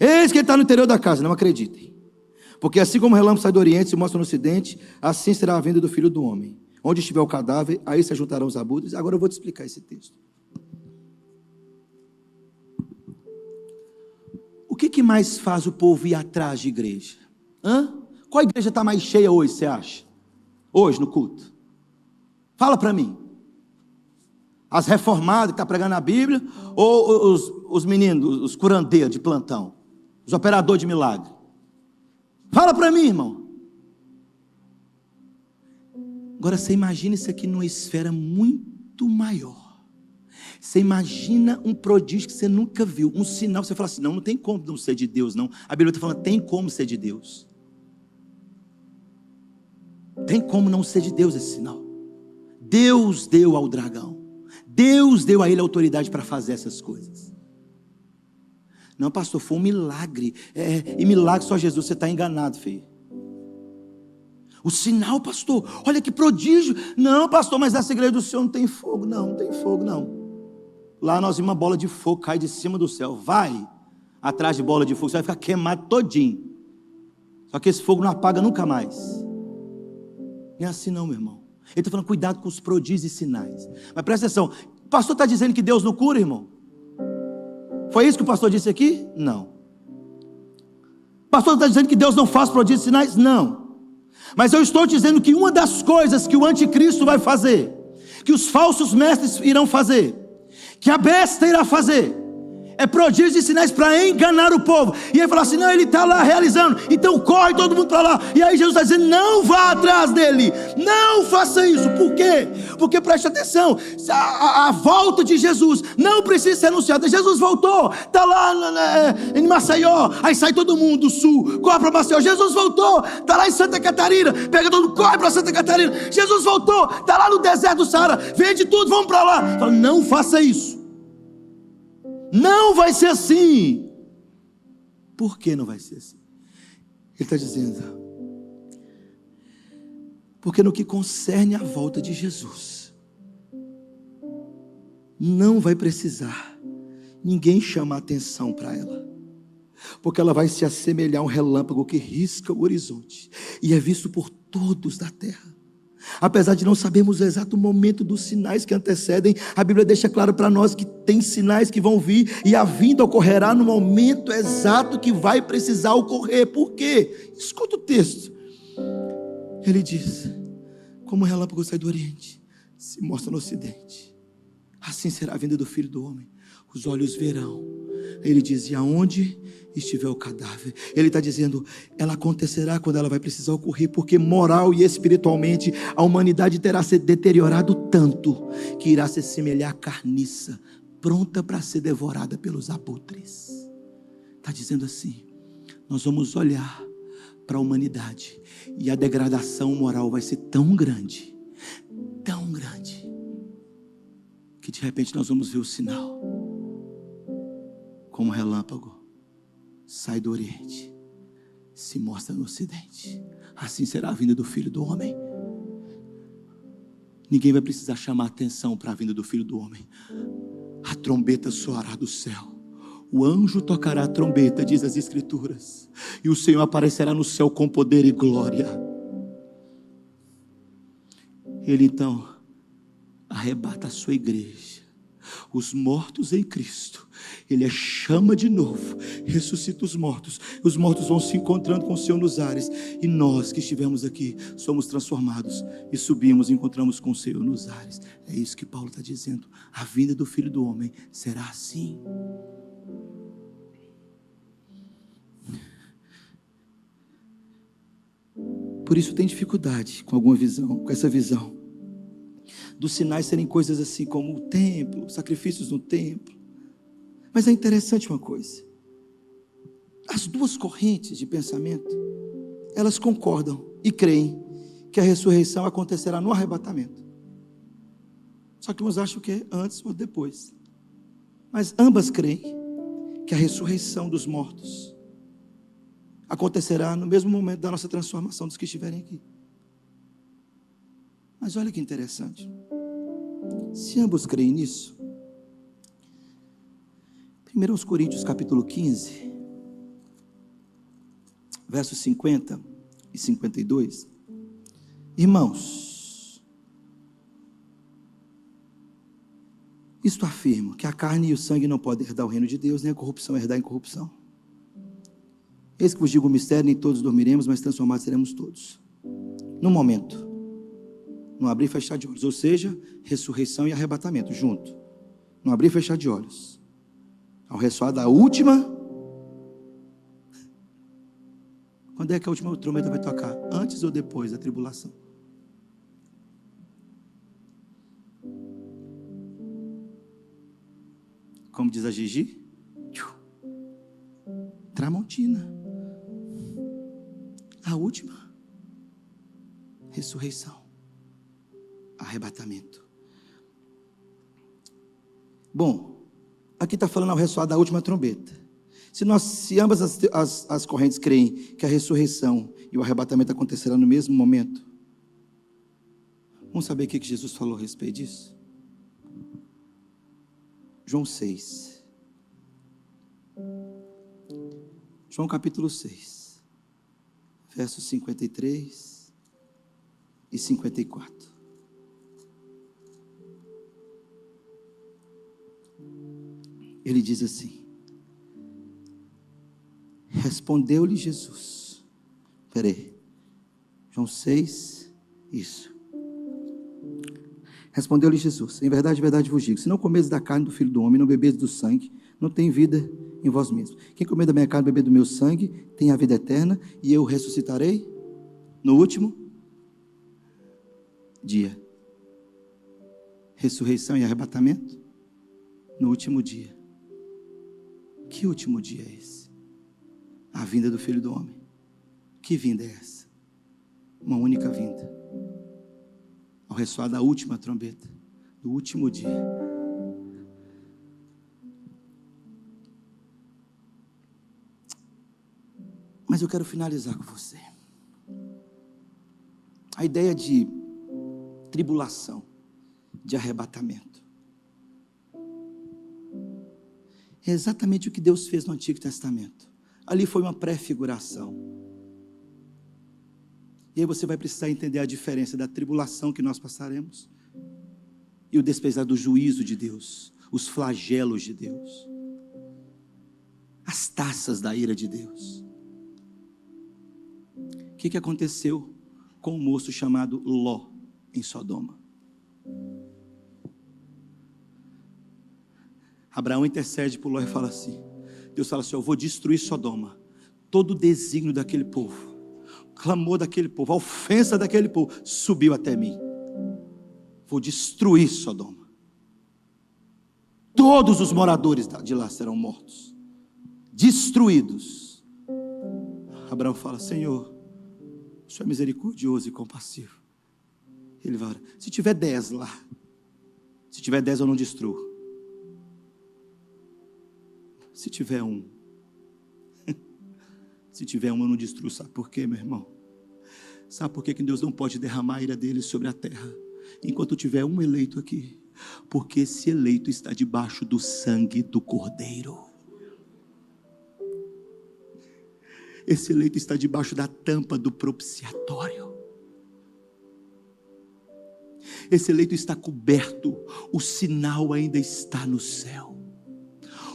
Eis que ele está no interior da casa, não acreditem. Porque assim como o relâmpago sai do oriente e se mostra no ocidente, assim será a vinda do Filho do Homem. Onde estiver o cadáver, aí se ajuntarão os abutres. Agora eu vou te explicar esse texto. O que mais faz o povo ir atrás de igreja? Qual igreja está mais cheia hoje, você acha? Hoje, no culto? Fala para mim. As reformadas que estão pregando a Bíblia, ou os meninos, os curandeiros de plantão, os operadores de milagre? Fala para mim, irmão. Agora você imagina isso aqui numa esfera muito maior. Você imagina um prodígio que você nunca viu, um sinal, você fala assim, não tem como não ser de Deus, não. A Bíblia está falando, tem como ser de Deus. Tem como não ser de Deus esse sinal. Deus deu ao dragão. Deus deu a ele a autoridade para fazer essas coisas. Não, pastor, foi um milagre. E milagre só Jesus, você está enganado, filho. O sinal, pastor, olha que prodígio. Não, pastor, mas nessa igreja do Senhor não tem fogo. Não tem fogo, não. Lá nós vimos uma bola de fogo cair de cima do céu. Vai atrás de bola de fogo, você vai ficar queimado todinho. Só que esse fogo não apaga nunca mais. Não é assim não, meu irmão. Ele está falando, cuidado com os prodígios e sinais. Mas presta atenção, o pastor está dizendo que Deus não cura, irmão? Foi isso que o pastor disse aqui? Não. O pastor está dizendo que Deus não faz prodígios e sinais? Não. Mas eu estou dizendo que uma das coisas que o anticristo vai fazer, que os falsos mestres irão fazer, que a besta irá fazer, é prodígios e sinais para enganar o povo. E ele fala assim, não, ele está lá realizando, então corre todo mundo para lá. E aí Jesus está dizendo, não vá atrás dele, não faça isso. Por quê? Porque preste atenção, a volta de Jesus não precisa ser anunciada. Jesus voltou, está lá em Maceió, aí sai todo mundo do sul, corre para Maceió. Jesus voltou, está lá em Santa Catarina, pega todo mundo, corre para Santa Catarina. Jesus voltou, está lá no deserto do Saara, vende tudo, vamos para lá. Fala, não faça isso. Não vai ser assim. Por que não vai ser assim? Ele está dizendo, porque no que concerne à volta de Jesus, não vai precisar ninguém chamar atenção para ela, porque ela vai se assemelhar a um relâmpago que risca o horizonte e é visto por todos da terra. Apesar de não sabermos o exato momento dos sinais que antecedem, a Bíblia deixa claro para nós que tem sinais que vão vir, e a vinda ocorrerá no momento exato que vai precisar ocorrer. Por quê? Escuta o texto. Ele diz, como o relâmpago sai do oriente, se mostra no ocidente, assim será a vinda do Filho do Homem. Os olhos verão. Ele diz, e aonde estiver o cadáver? Ele está dizendo, ela acontecerá quando ela vai precisar ocorrer, porque moral e espiritualmente a humanidade terá se deteriorado tanto, que irá se assemelhar à carniça, pronta para ser devorada pelos abutres. Está dizendo assim, nós vamos olhar para a humanidade, e a degradação moral vai ser tão grande, que de repente nós vamos ver o sinal, como um relâmpago sai do oriente, se mostra no ocidente. Assim será a vinda do Filho do Homem. Ninguém vai precisar chamar atenção para a vinda do Filho do Homem. A trombeta soará do céu, o anjo tocará a trombeta, diz as Escrituras, e o Senhor aparecerá no céu com poder e glória. Ele então arrebata a sua igreja. os mortos em Cristo, Ele chama de novo, ressuscita os mortos vão se encontrando com o Senhor nos ares, e nós que estivemos aqui, somos transformados, e subimos e encontramos com o Senhor nos ares. É isso que Paulo está dizendo, a vinda do Filho do Homem será assim. Por isso tem dificuldade com alguma visão, com essa visão dos sinais serem coisas assim como o templo, sacrifícios no templo. Mas é interessante uma coisa, as duas correntes de pensamento, elas concordam e creem que a ressurreição acontecerá no arrebatamento. Só que uns acham que é antes ou depois. Mas ambas creem que a ressurreição dos mortos acontecerá no mesmo momento da nossa transformação dos que estiverem aqui. Mas olha que interessante, se ambos creem nisso, 1 Coríntios capítulo 15, versos 50 e 52, irmãos, isto afirma que a carne e o sangue não podem herdar o reino de Deus, nem a corrupção herdar a incorrupção. Eis que vos digo um mistério, nem todos dormiremos, mas transformados seremos todos, no momento, no abrir e fechar de olhos, ou seja, ressurreição e arrebatamento junto, no abrir e fechar de olhos, ao ressoar da última. Quando é que a última trombeta vai tocar? Antes ou depois da tribulação? Como diz a Gigi, Tramontina. A última ressurreição, arrebatamento. Bom, aqui está falando ao ressoar da última trombeta. Se ambas as correntes creem que a ressurreição e o arrebatamento acontecerão no mesmo momento, vamos saber o que Jesus falou a respeito disso? João 6. João capítulo 6, versos 53 e 54. Ele diz assim: respondeu-lhe Jesus. Peraí, João 6, isso. Respondeu-lhe Jesus: em verdade vos digo, se não comedes da carne do Filho do Homem, não bebedes do sangue, não tem vida em vós mesmos. Quem comer da minha carne, beber do meu sangue, tem a vida eterna, e eu ressuscitarei no último dia. Ressurreição e arrebatamento no último dia. Que último dia é esse? A vinda do Filho do Homem. Que vinda é essa? Uma única vinda. Ao ressoar da última trombeta, do último dia. Mas eu quero finalizar com você. A ideia de tribulação, de arrebatamento, é exatamente o que Deus fez no Antigo Testamento. Ali foi uma pré-figuração. E aí você vai precisar entender a diferença da tribulação que nós passaremos e o despesar do juízo de Deus, os flagelos de Deus, as taças da ira de Deus. O que aconteceu com um moço chamado Ló em Sodoma? Abraão intercede por Ló e fala assim, Deus fala assim, eu vou destruir Sodoma. Todo o desígnio daquele povo, o clamor daquele povo, a ofensa daquele povo, subiu até mim. Vou destruir Sodoma. Todos os moradores de lá serão mortos, destruídos. Abraão fala, Senhor, o Senhor é misericordioso e compassivo. Ele vai, se tiver 10 lá, se tiver 10 eu não destruo. Se tiver um, se tiver um eu não destruo. Sabe por quê, meu irmão? Sabe por quê que Deus não pode derramar a ira dele sobre a terra enquanto tiver um eleito aqui? Porque esse eleito está debaixo do sangue do Cordeiro. Esse eleito está debaixo da tampa do propiciatório. esse leito está coberto, o sinal ainda está no céu.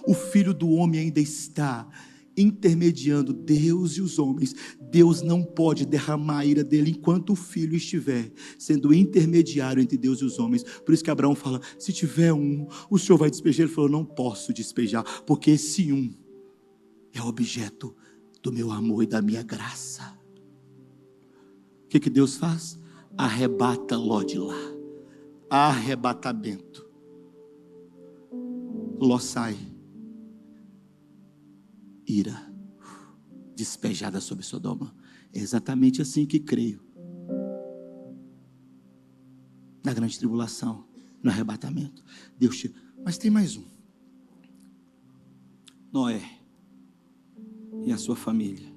O Filho do Homem ainda está intermediando Deus e os homens. Deus não pode derramar a ira dele enquanto o Filho estiver sendo intermediário entre Deus e os homens. Por isso que Abraão fala, se tiver um, o Senhor vai despejar. Ele falou, não posso despejar, porque esse um é objeto do meu amor e da minha graça. O que Deus faz? Arrebata Ló de lá. Arrebatamento. Ló sai. Ira despejada sobre Sodoma. É exatamente assim que creio. Na grande tribulação, no arrebatamento. Deus tira. Mas tem mais um. Noé e a sua família.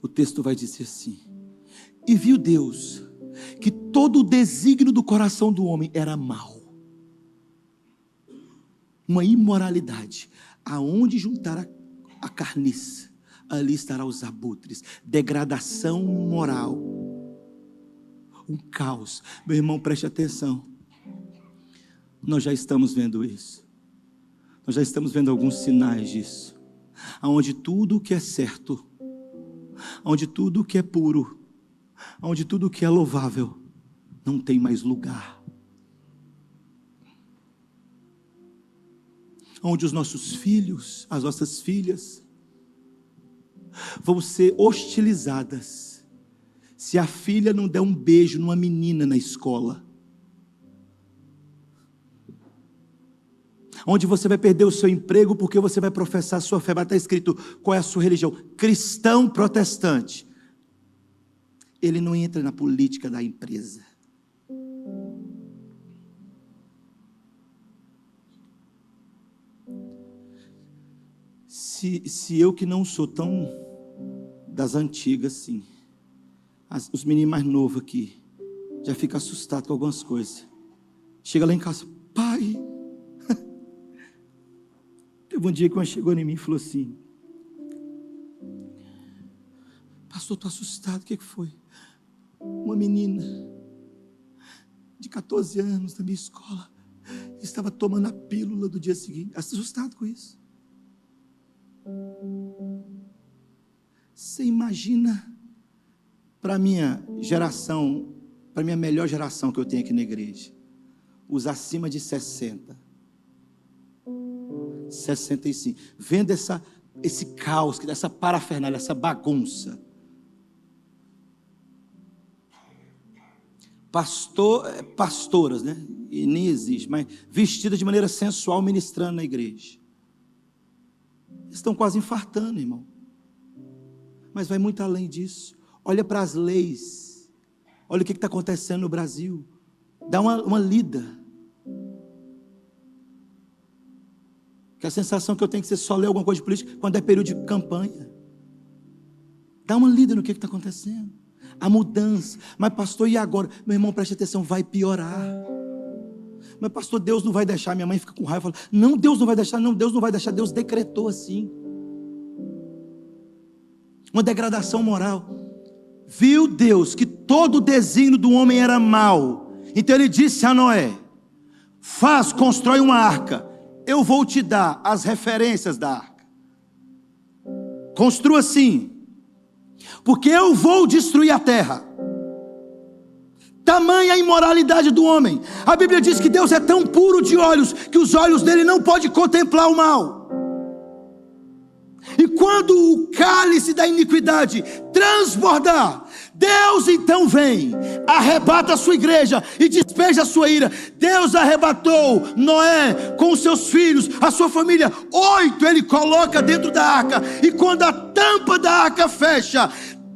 O texto vai dizer assim: e viu Deus que todo o desígnio do coração do homem era mau, uma imoralidade, aonde juntar a carniça, ali estará os abutres, degradação moral, um caos. Meu irmão, preste atenção, nós já estamos vendo isso, nós já estamos vendo alguns sinais disso, aonde tudo o que é certo, onde tudo o que é puro, onde tudo o que é louvável, não tem mais lugar. Onde os nossos filhos, as nossas filhas, vão ser hostilizadas, se a filha não der um beijo numa menina na escola. Onde você vai perder o seu emprego, porque você vai professar a sua fé. Vai estar escrito, qual é a sua religião? Cristão protestante. Ele não entra na política da empresa. Se eu que não sou tão das antigas assim, os meninos mais novos aqui, já ficam assustados com algumas coisas. Chega lá em casa, pai. Teve um dia que uma chegou em mim e falou assim, pastor, estou assustado, o que foi? Uma menina de 14 anos da minha escola estava tomando a pílula do dia seguinte. Assustado com isso. Você imagina, para a minha geração, para a minha melhor geração que eu tenho aqui na igreja, os acima de 60, 65, vendo esse caos, essa parafernália, essa bagunça. Pastoras, né? E nem existe, mas vestidas de maneira sensual, ministrando na igreja. Estão quase infartando, irmão. Mas vai muito além disso. Olha para as leis. Olha o que está acontecendo no Brasil. Dá uma lida. Que a sensação que eu tenho que você só ler alguma coisa de política quando é período de campanha. Dá uma lida no que está acontecendo. A mudança. Mas pastor, e agora? Meu irmão, preste atenção, vai piorar. Mas pastor, Deus não vai deixar. Minha mãe fica com raiva e fala, não, Deus não vai deixar. Não, Deus não vai deixar. Deus decretou assim. Uma degradação moral. Viu Deus que todo o desígnio do homem era mau. Então ele disse a Noé, constrói uma arca. Eu vou te dar as referências da arca. Construa assim. Porque eu vou destruir a terra. Tamanha a imoralidade do homem. A Bíblia diz que Deus é tão puro de olhos que os olhos dele não podem contemplar o mal. E quando o cálice da iniquidade transbordar, Deus então vem, arrebata a sua igreja e despeja a sua ira. Deus arrebatou Noé com os seus filhos, a sua família, 8 ele coloca dentro da arca. E quando a tampa da arca fecha,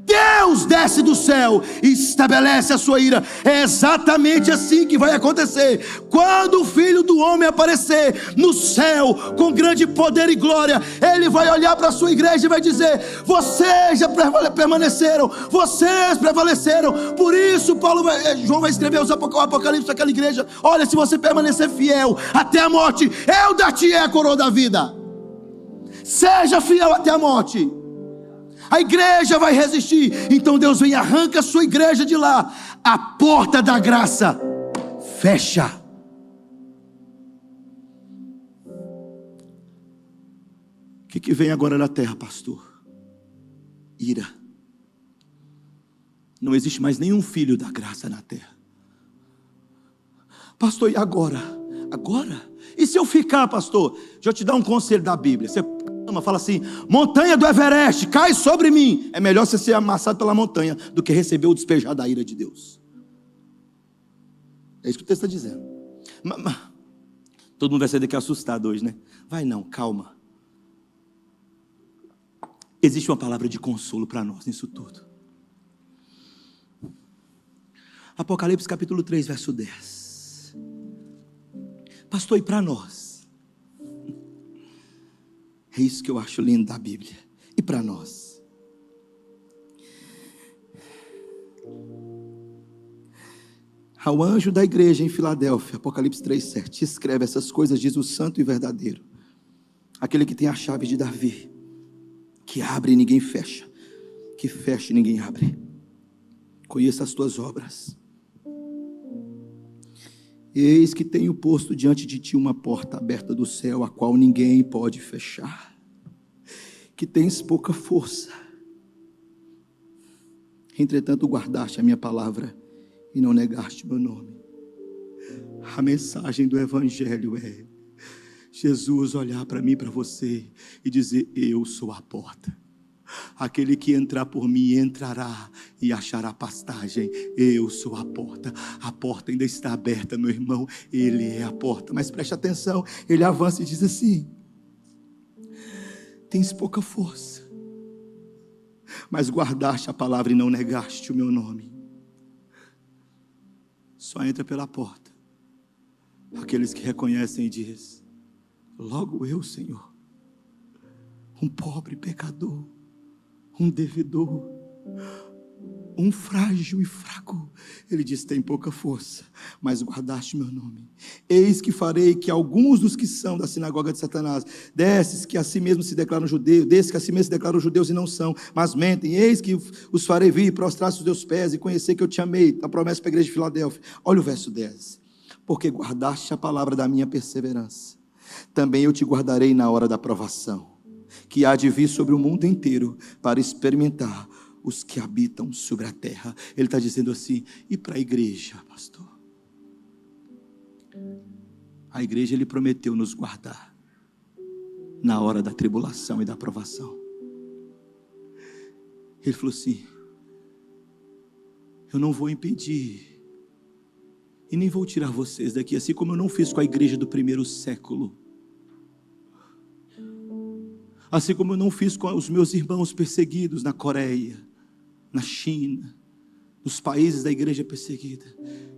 Deus desce do céu e estabelece a sua ira. É exatamente assim que vai acontecer. Quando o Filho do Homem aparecer no céu com grande poder e glória, ele vai olhar para a sua igreja e vai dizer, vocês já permaneceram, vocês prevaleceram. Por isso João vai escrever o Apocalipse daquela igreja, olha, se você permanecer fiel até a morte, eu dar-te a coroa da vida. Seja fiel até a morte. A igreja vai resistir. Então Deus vem e arranca a sua igreja de lá. A porta da graça fecha. O que vem agora na terra, pastor? Ira. Não existe mais nenhum filho da graça na terra. Pastor, e agora? Agora? E se eu ficar, pastor? Deixa eu te dar um conselho da Bíblia. Você fala assim: montanha do Everest, cai sobre mim. É melhor você ser amassado pela montanha do que receber o despejar da ira de Deus. É isso que o texto está dizendo. Todo mundo vai sair daqui assustado hoje, né? Vai não, calma. Existe uma palavra de consolo para nós nisso tudo. Apocalipse capítulo 3, verso 10. Pastor, e para nós? É isso que eu acho lindo da Bíblia. E para nós? Ao anjo da igreja em Filadélfia, Apocalipse 3, 7, escreve essas coisas, diz o santo e verdadeiro, aquele que tem a chave de Davi, que abre e ninguém fecha, que fecha e ninguém abre. Conheça as tuas obras. Eis que tenho posto diante de ti uma porta aberta do céu, a qual ninguém pode fechar. Que tens pouca força. Entretanto, guardaste a minha palavra e não negaste meu nome. A mensagem do Evangelho é Jesus olhar para mim e para você e dizer: eu sou a porta. Aquele que entrar por mim entrará e achará pastagem. Eu sou a porta. A porta ainda está aberta, meu irmão. Ele é a porta. Mas preste atenção, ele avança e diz assim: tens pouca força, mas guardaste a palavra e não negaste o meu nome. Só entra pela porta aqueles que reconhecem e dizem: logo eu, Senhor, um pobre pecador, um devedor, um frágil e fraco. Ele diz: tem pouca força, mas guardaste meu nome. Eis que farei que alguns dos que são da sinagoga de Satanás, desses que a si mesmo se declaram judeus, desses que a si mesmo se declaram judeus e não são, mas mentem, eis que os farei vir e prostrar-se os teus pés e conhecer que eu te amei. A promessa para a igreja de Filadélfia. Olha o verso 10. Porque guardaste a palavra da minha perseverança, também eu te guardarei na hora da provação, que há de vir sobre o mundo inteiro para experimentar os que habitam sobre a terra. Ele está dizendo assim: e para a igreja, pastor? A igreja ele prometeu nos guardar na hora da tribulação e da provação. Ele falou assim: eu não vou impedir e nem vou tirar vocês daqui, assim como eu não fiz com a igreja do primeiro século. Assim como eu não fiz com os meus irmãos perseguidos na Coreia, na China, nos países da igreja perseguida.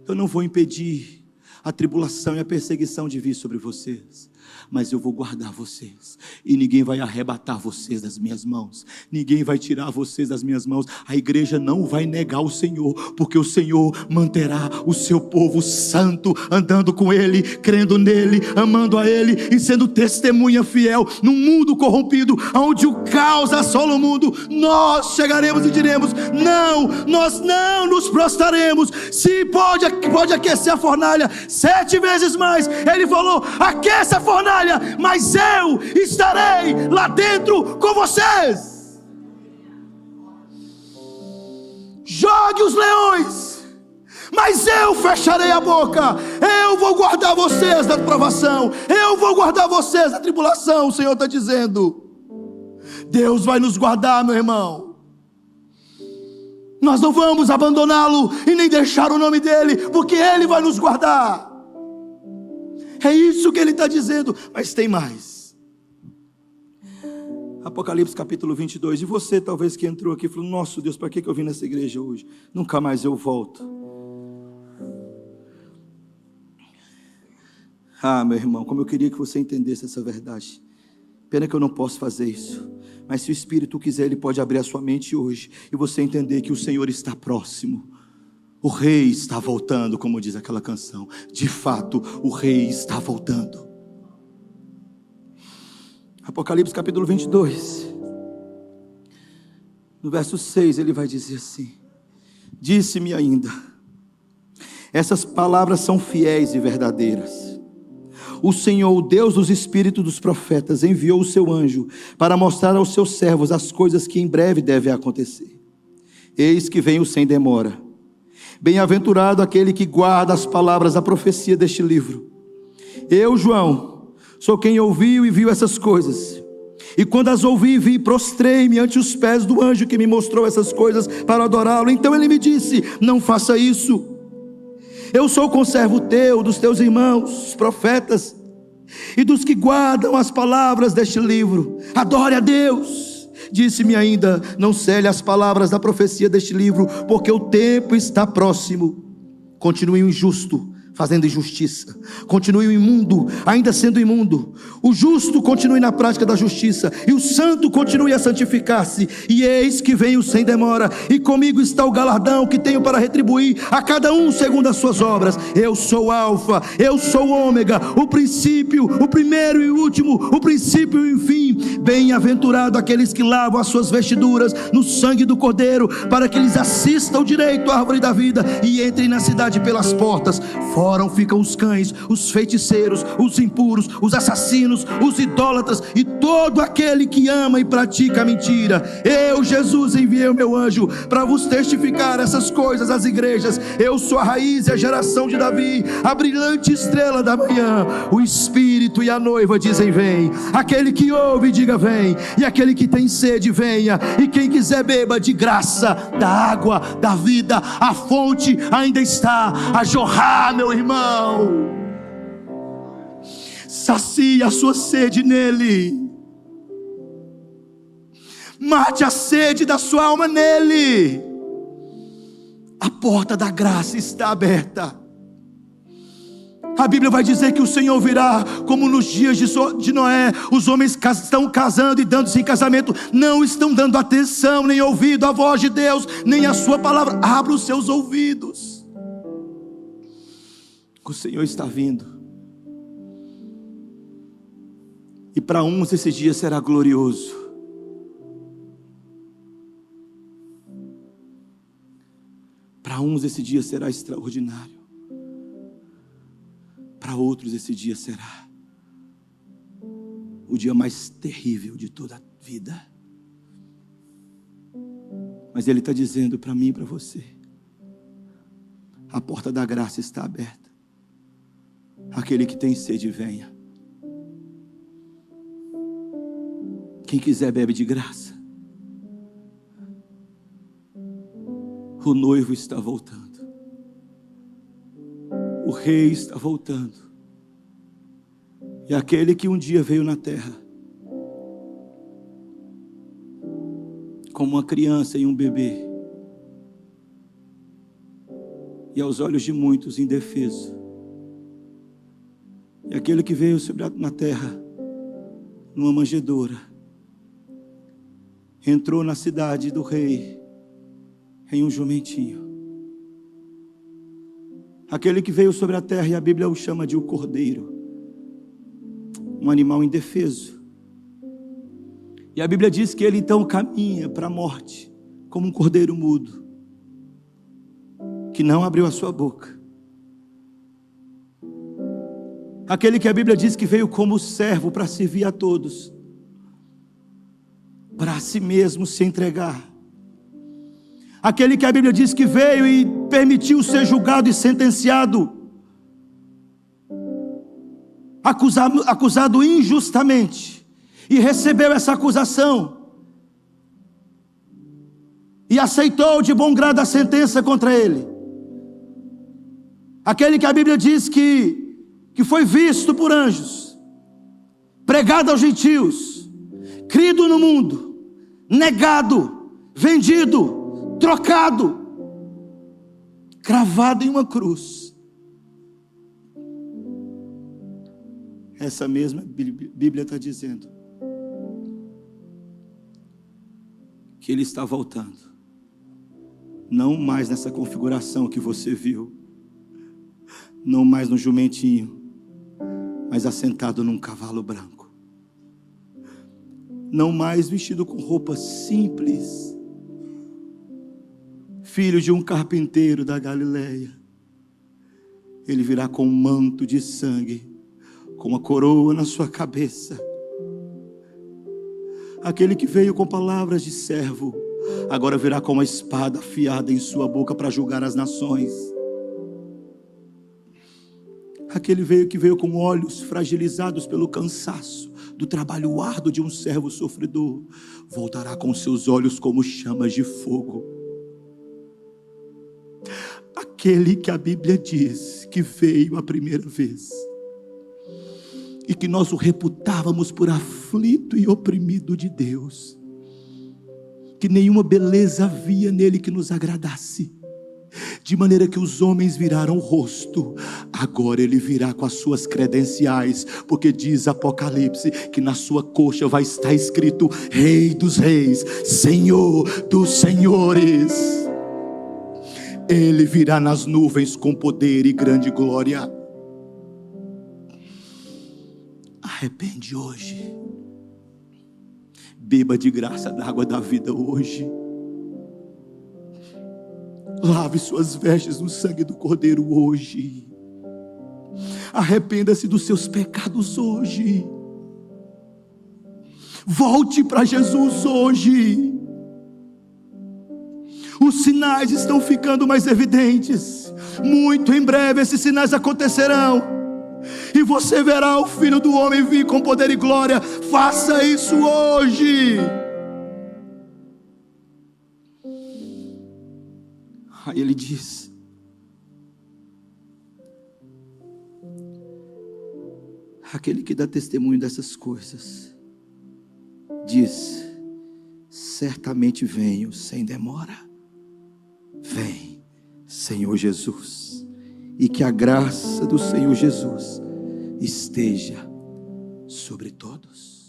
Eu não vou impedir a tribulação e a perseguição de vir sobre vocês, mas eu vou guardar vocês, e ninguém vai arrebatar vocês das minhas mãos, ninguém vai tirar vocês das minhas mãos. A igreja não vai negar o Senhor, porque o Senhor manterá o seu povo santo, andando com Ele, crendo nele, amando a Ele e sendo testemunha fiel num mundo corrompido, onde o caos assola o mundo. Nós chegaremos e diremos: não, nós não nos prostraremos. Se pode aquecer a fornalha 7 vezes mais, Ele falou: aqueça a fornalha, mas eu estarei lá dentro com vocês. Jogue os leões, mas eu fecharei a boca. Eu vou guardar vocês da provação, eu vou guardar vocês da tribulação. O Senhor está dizendo: Deus vai nos guardar, meu irmão. Nós não vamos abandoná-lo e nem deixar o nome dele, porque ele vai nos guardar. É isso que ele está dizendo. Mas tem mais. Apocalipse capítulo 22. E você talvez que entrou aqui e falou: nossa Deus, para que eu vim nessa igreja hoje? Nunca mais eu volto. Ah, meu irmão, como eu queria que você entendesse essa verdade. Pena que eu não posso fazer isso. Mas se o Espírito quiser, Ele pode abrir a sua mente hoje e você entender que o Senhor está próximo. O rei está voltando, como diz aquela canção. De fato, o rei está voltando. Apocalipse capítulo 22. No verso 6 ele vai dizer assim: disse-me ainda: Essas palavras são fiéis e verdadeiras. O Senhor, o Deus dos espíritos dos profetas, enviou o seu anjo para mostrar aos seus servos as coisas que em breve devem acontecer. Eis que venho sem demora. Bem-aventurado aquele que guarda as palavras da profecia deste livro. Eu, João, sou quem ouviu e viu essas coisas. E quando as ouvi e vi, prostrei-me ante os pés do anjo que me mostrou essas coisas para adorá-lo. Então ele me disse: não faça isso. Eu sou conservo teu, dos teus irmãos, os profetas, e dos que guardam as palavras deste livro. Adore a Deus. Disse-me ainda: não cele as palavras da profecia deste livro, porque o tempo está próximo. Continue o injusto, fazendo injustiça. Continue o imundo, ainda sendo imundo. O justo continue na prática da justiça, e o santo continue a santificar-se. E eis que venho sem demora, e comigo está o galardão que tenho para retribuir a cada um segundo as suas obras. Eu sou o Alfa, eu sou o Ômega, o princípio, o primeiro e o último, o princípio e o fim. Bem-aventurado aqueles que lavam as suas vestiduras no sangue do Cordeiro, para que lhes assista o direito à árvore da vida e entrem na cidade pelas portas. Fora ficam os cães, os feiticeiros, os impuros, os assassinos, os idólatras e todo aquele que ama e pratica a mentira. Eu, Jesus, enviei o meu anjo para vos testificar essas coisas às igrejas. Eu sou a raiz e a geração de Davi, a brilhante estrela da manhã. O Espírito e a noiva dizem: vem. Aquele que ouve, diga: vem. E aquele que tem sede, venha. E quem quiser, beba de graça da água da vida. A fonte ainda está a jorrar, meu irmão. Sacie a sua sede nele. Mate a sede da sua alma nele. A porta da graça está aberta. A Bíblia vai dizer que o Senhor virá como nos dias de Noé. Os homens estão casando e dando-se em casamento, não estão dando atenção nem ouvido à voz de Deus, nem à sua palavra. Abra os seus ouvidos. O Senhor está vindo. E para uns esse dia será glorioso. Para uns esse dia será extraordinário. Para outros esse dia será o dia mais terrível de toda a vida. Mas Ele está dizendo para mim e para você: a porta da graça está aberta. Aquele que tem sede, venha. Quem quiser, bebe de graça. O noivo está voltando. O rei está voltando. E aquele que um dia veio na terra como uma criança e um bebê, e aos olhos de muitos indefeso, e aquele que veio na terra numa manjedoura, entrou na cidade do rei em um jumentinho. Aquele que veio sobre a terra, e a Bíblia o chama de o cordeiro, um animal indefeso. E a Bíblia diz que ele então caminha para a morte como um cordeiro mudo, que não abriu a sua boca. Aquele que a Bíblia diz que veio como servo para servir a todos, para si mesmo se entregar. Aquele que a Bíblia diz que veio e permitiu ser julgado e sentenciado, acusado injustamente, e recebeu essa acusação, e aceitou de bom grado a sentença contra ele. Aquele que a Bíblia diz que foi visto por anjos, pregado aos gentios, crido no mundo, negado, vendido, trocado, cravado em uma cruz. Essa mesma Bíblia está dizendo que Ele está voltando, não mais nessa configuração que você viu, não mais no jumentinho, mas assentado num cavalo branco, não mais vestido com roupas simples, filho de um carpinteiro da Galileia, Ele virá com um manto de sangue, com uma coroa na sua cabeça. Aquele que veio com palavras de servo, agora virá com uma espada afiada em sua boca para julgar as nações. Aquele que veio com olhos fragilizados pelo cansaço do trabalho árduo de um servo sofredor, voltará com seus olhos como chamas de fogo. Aquele que a Bíblia diz que veio a primeira vez e que nós o reputávamos por aflito e oprimido de Deus, que nenhuma beleza havia nele que nos agradasse, de maneira que os homens viraram o rosto. Agora ele virá com as suas credenciais, porque diz Apocalipse que na sua coxa vai estar escrito: Rei dos reis, Senhor dos senhores. Ele virá nas nuvens com poder e grande glória. Arrepende hoje, beba de graça da água da vida hoje. Lave suas vestes no sangue do Cordeiro hoje. Arrependa-se dos seus pecados hoje. Volte para Jesus hoje. Os sinais estão ficando mais evidentes. Muito em breve esses sinais acontecerão, e você verá o Filho do Homem vir com poder e glória. Faça isso hoje. Aí ele diz: aquele que dá testemunho dessas coisas diz: certamente venho sem demora. Vem, Senhor Jesus, e que a graça do Senhor Jesus esteja sobre todos.